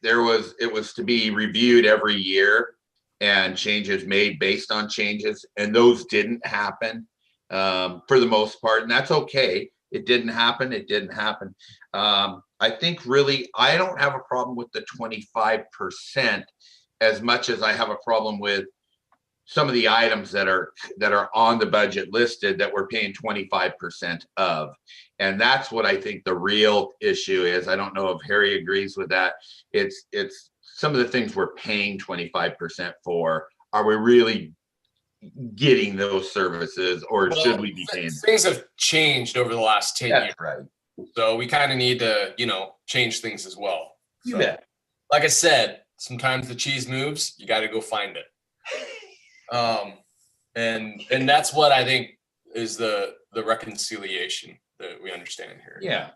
it was to be reviewed every year and changes made based on changes, and those didn't happen for the most part, and that's okay. It didn't happen. I think really I don't have a problem with the 25% as much as I have a problem with some of the items that are on the budget listed that we're paying 25% of. And that's what I think the real issue is. I don't know if Harry agrees with that. It's some of the things we're paying 25% for. Are we really getting those services, or should we be paying? Things have changed over the last 10 years. Right. So we kind of need to, change things as well. You bet. Like I said, sometimes the cheese moves, you got to go find it. And that's what I think is the reconciliation that we understand here. Yeah.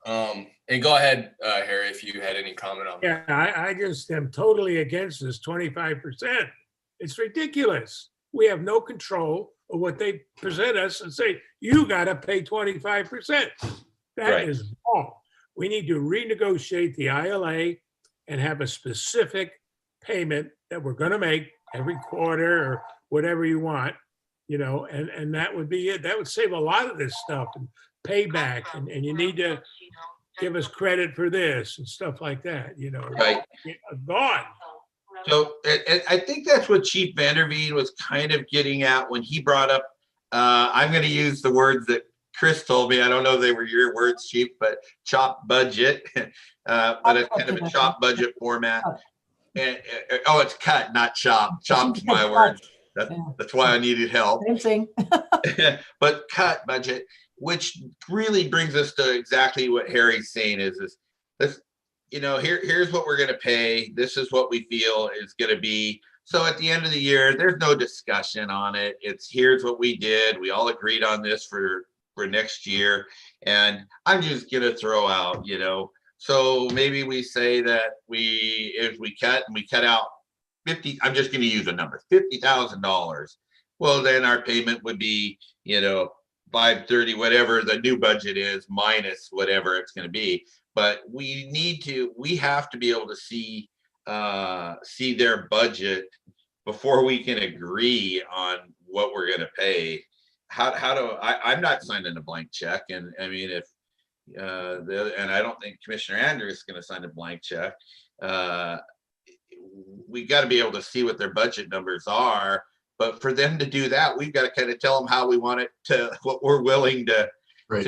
And go ahead, Harry, if you had any comment on that. Yeah, I just am totally against this 25%. It's ridiculous. We have no control of what they present us and say, you got to pay 25%. That is wrong. We need to renegotiate the ILA and have a specific payment that we're going to make every quarter or whatever you want, and that would be it. That would save a lot of this stuff and payback, and you need to give us credit for this and stuff like that, Right. Gone. So I think that's what Chief Vanderveen was kind of getting at when he brought up, I'm going to use the words that Chris told me. I don't know if they were your words, Chief, but chop budget, but it's kind of a chop budget format. And it's cut, not chop. Chop's my word. That's why I needed help. Same thing. But cut budget, which really brings us to exactly what Harry's saying is this, here's what we're going to pay. This is what we feel is going to be So at the end of the year, there's no discussion on it. It's here's what we did. We all agreed on this for next year. And I'm just gonna throw out, so maybe we say that if we cut out 50, I'm just gonna use a number, $50,000. Well, then our payment would be, 530, whatever the new budget is, minus whatever it's gonna be. But we have to be able to see their budget before we can agree on what we're going to pay. I'm not signing a blank check. And I mean, if and I don't think Commissioner Andrews is going to sign a blank check. We got to be able to see what their budget numbers are. But for them to do that, we've got to kind of tell them how we want it to, what we're willing to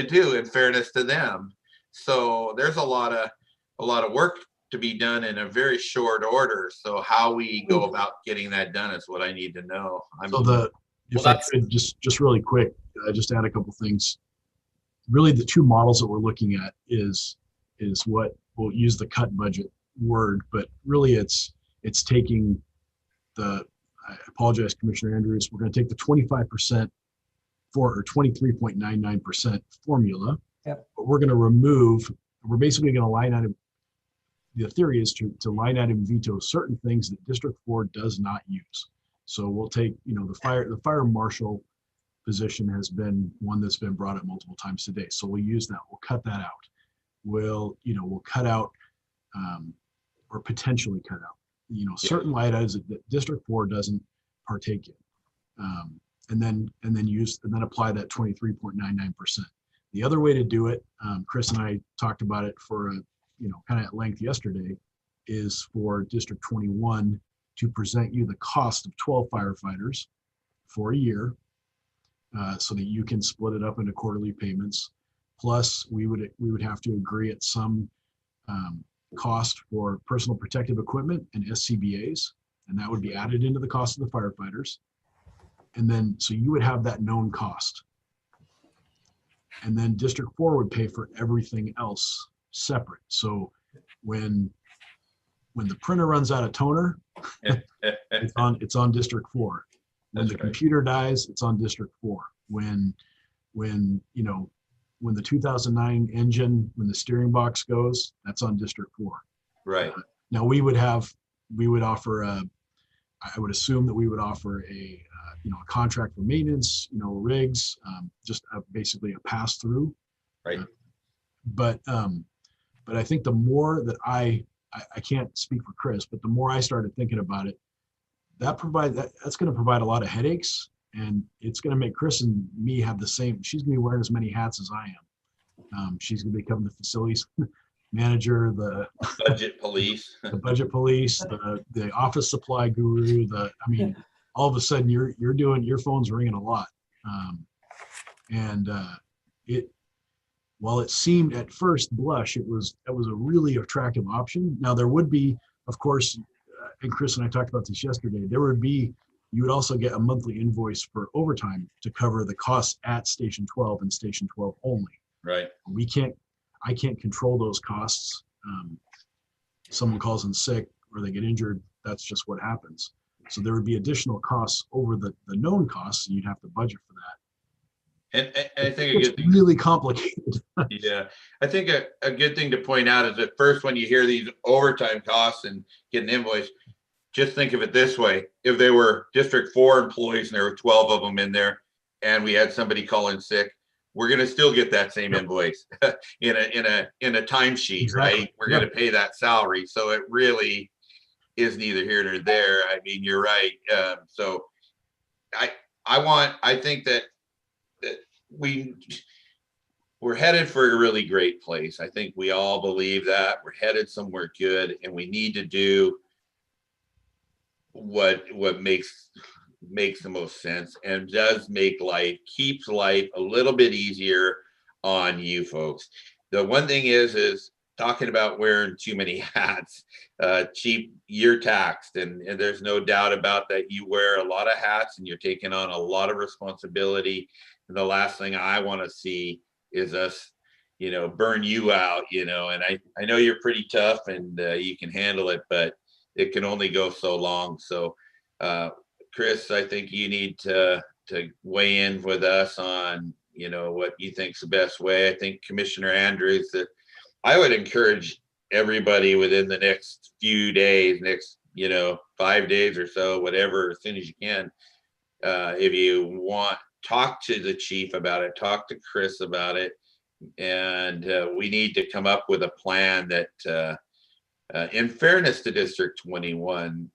do in fairness to them. So there's a lot of work to be done in a very short order. So how we go about getting that done is what I need to know. If I could just really quick, just add a couple things. Really, the two models that we're looking at is what we'll use the cut budget word, but really it's taking I apologize, Commissioner Andrews. We're going to take the 25% or 23.99% formula. Yep. But we're going to we're basically going to line item. The theory is to line item veto certain things that District 4 does not use. So we'll take, the fire marshal position has been one that's been brought up multiple times today. So we'll use that. We'll cut that out. We'll cut out or potentially cut out, certain light items that District 4 doesn't partake in. And then apply that 23.99%. The other way to do it, Chris and I talked about it for kind of at length yesterday, is for District 21 to present you the cost of 12 firefighters for a year, so that you can split it up into quarterly payments. Plus, we would have to agree at some cost for personal protective equipment and SCBAs, and that would be added into the cost of the firefighters. And then, so you would have that known cost. And then District 4 would pay for everything else separate. So when the printer runs out of toner, it's on District 4. When the computer dies, it's on District 4. When the 2009 engine, when the steering box goes, that's on District 4. Right. Now I would assume that we would offer a contract for maintenance, rigs, just basically a pass through. Right. But I think the more that I can't speak for Chris, but the more I started thinking about it, that's going to provide a lot of headaches, and it's going to make Chris and me have the same. She's going to be wearing as many hats as I am. She's going to become the facilities manager, the budget police, the office supply guru. All of a sudden your phone's ringing a lot, while it seemed at first blush, it was a really attractive option. Now there would be, of course, and Chris and I talked about this yesterday, you would also get a monthly invoice for overtime to cover the costs at Station 12 and Station 12 only. Right. I can't control those costs. Someone calls in sick or they get injured, that's just what happens. So there would be additional costs over the known costs, and you'd have to budget for that. And I think it's really complicated. Yeah, I think a good thing to point out is at first, when you hear these overtime costs and get an invoice, just think of it this way: if they were District 4 employees and there were 12 of them in there, and we had somebody call in sick, we're going to still get that same invoice in a timesheet, exactly. Right? We're going to pay that salary, so it really is neither here nor there. I mean, you're right. So I think that we're headed for a really great place. I think we all believe that we're headed somewhere good, and we need to do what makes the most sense and does keeps life a little bit easier on you folks. The one thing is talking about wearing too many hats. Chief, you're taxed, and there's no doubt about that. You wear a lot of hats and you're taking on a lot of responsibility. And the last thing I want to see is us, burn you out, and I know you're pretty tough and you can handle it, but it can only go so long. So Chris, I think you need to weigh in with us on, what you think's the best way. I think Commissioner Andrews, that I would encourage everybody within the next few days, next, 5 days or so, whatever, as soon as you can, if you want, talk to the chief about it, talk to Chris about it. And we need to come up with a plan that, in fairness to District 21,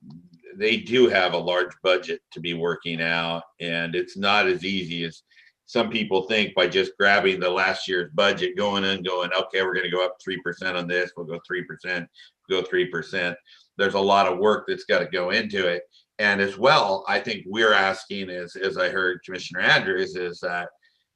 they do have a large budget to be working out, and it's not as easy as some people think by just grabbing the last year's budget, going, okay, we're going to go up 3% on this, we'll go 3%, go 3%. There's a lot of work that's got to go into it. And as well, I think we're asking, as I heard Commissioner Andrews, is that,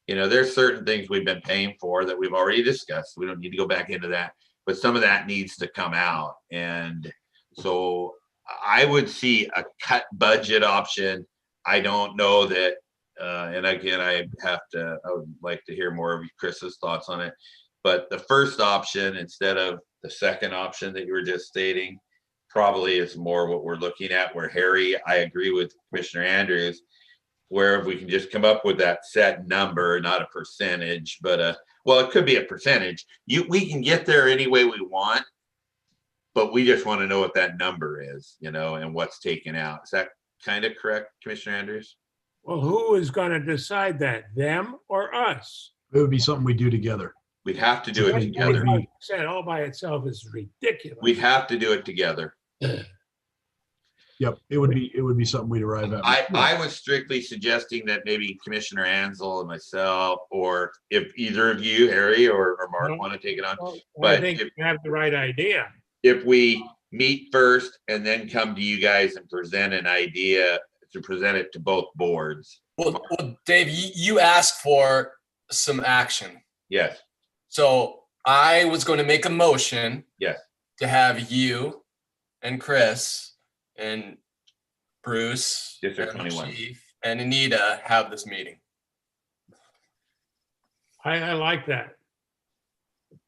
there's certain things we've been paying for that we've already discussed. We don't need to go back into that, but some of that needs to come out. And so I would see a cut budget option. I don't know that, and again, I would like to hear more of Chris's thoughts on it. But the first option, instead of the second option that you were just stating, probably is more what we're looking at, where Harry, I agree with Commissioner Andrews, where if we can just come up with that set number, not a percentage, but well, it could be a percentage. We can get there any way we want, but we just want to know what that number is, and what's taken out. Is that kind of correct, Commissioner Andrews? Well, who is going to decide that, them or us? It would be something we do together. We'd have to do it It would together. be- Said all by itself is ridiculous. We'd have to do it together. Yep, it would be something we'd arrive at. I was strictly suggesting that maybe Commissioner Ansel and myself, or if either of you, Harry or Mark, want to take it on. Well, I But think you have the right idea. if we meet first and then come to you guys and present an idea, to present it to both boards. Well, Dave, you asked for some action. Yes, So I was going to make a motion yes. to have you and Chris and Bruce District and the 21. Chief and Anita have this meeting. I like that.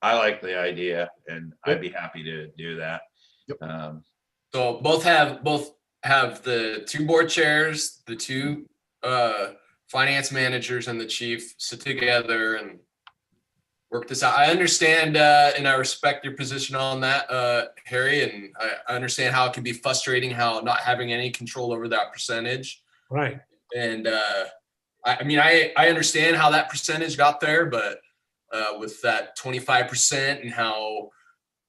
I like the idea, and I'd be happy to do that. Yep. So both have the two board chairs, the two finance managers, and the chief sit together and work this out. I understand and I respect your position on that, Harry, and I understand how it can be frustrating how not having any control over that percentage. Right. And I understand how that percentage got there, but with that 25% and how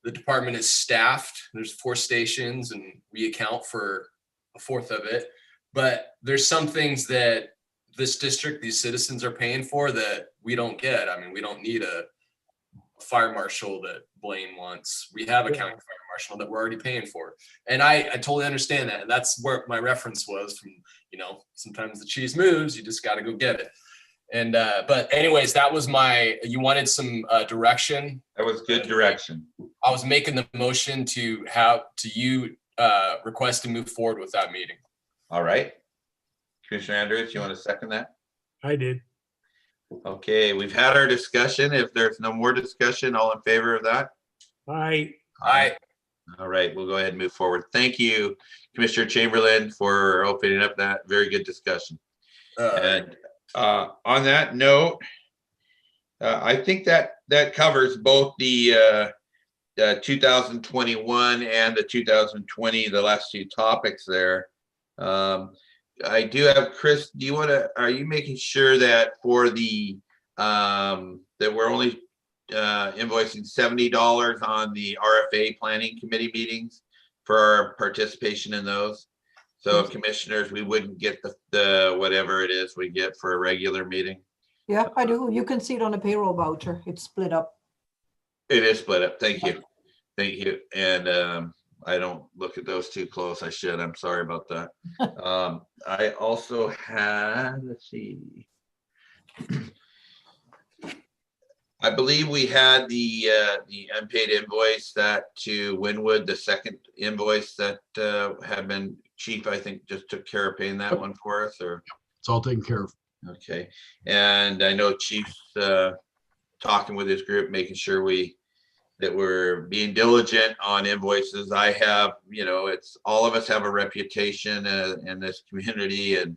the department is staffed, there's 4 stations and we account for a fourth of it. But there's some things that this district, these citizens are paying for that we don't get. I mean, we don't need a fire marshal that Blaine wants. We have a county fire marshal that we're already paying for. And I totally understand that. And that's where my reference was from, sometimes the cheese moves, you just got to go get it. And, but anyways, that was you wanted some direction. That was good direction. I was making the motion to request to move forward with that meeting. All right. Commissioner Andrews, you want to second that? I did. Okay, we've had our discussion. If there's no more discussion, all in favor of that? I All right, we'll go ahead and move forward. Thank you, Commissioner Chamberlain, for opening up that very good discussion. And on that note, I think that covers both the 2021 and the 2020, the last 2 topics there. I do have Chris. Are you making sure that for the that we're only invoicing $70 on the RFA planning committee meetings for our participation in those? So commissioners, we wouldn't get the whatever it is we get for a regular meeting. Yeah, I do. You can see it on the payroll voucher. It's split up. It is split up. Thank you. Thank you. And I don't look at those too close. I should. I'm sorry about that. I also had, let's see. I believe we had the unpaid invoice that to Winwood, the second invoice that had been Chief, I think, just took care of paying that one for us, or? It's all taken care of. Okay. And I know Chief's talking with his group, making sure we that we're being diligent on invoices. I have, it's, all of us have a reputation in this community, and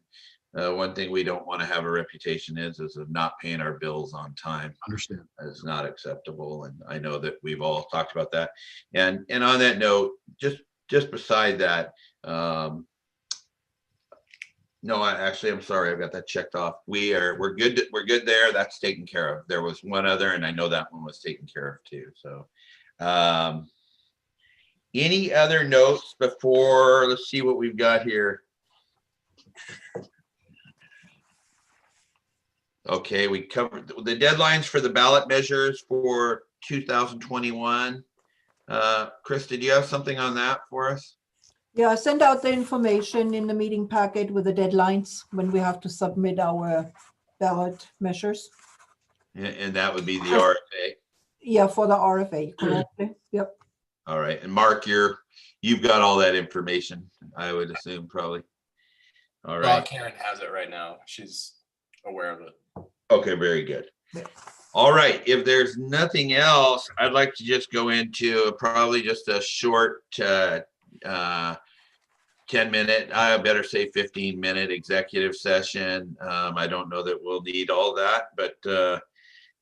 one thing we don't want to have a reputation is of not paying our bills on time. Understand. That is not acceptable, and I know that we've all talked about that. And on that note, just beside that, no, I'm sorry, I've got that checked off. We're good. We're good there. That's taken care of. There was one other, and I know that one was taken care of too. So, any other notes before? Let's see what we've got here. Okay, we covered the deadlines for the ballot measures for 2021. Chris, did you have something on that for us? Yeah, I sent out the information in the meeting packet with the deadlines when we have to submit our ballot measures. And that would be the RFA. Yeah, for the RFA, correctly. Yep. All right. And Mark, you've got all that information, I would assume, probably. All right. Karen has it right now. She's aware of it. Okay, very good. All right. If there's nothing else, I'd like to just go into probably just a short 10-minute, I better say 15-minute executive session. I don't know that we'll need all that, but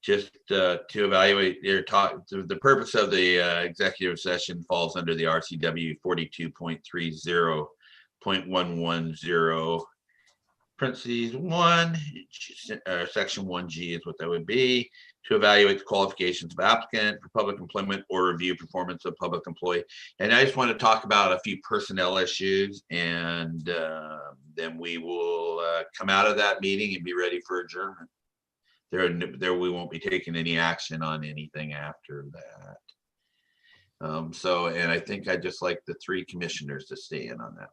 just to evaluate your talk. The purpose of the executive session falls under the RCW 42.30.110 parentheses 1, section 1G is what that would be, to evaluate the qualifications of applicant for public employment or review performance of public employee. And I just want to talk about a few personnel issues, and then we will come out of that meeting and be ready for adjournment. There we won't be taking any action on anything after that. And I think I'd just like the 3 commissioners to stay in on that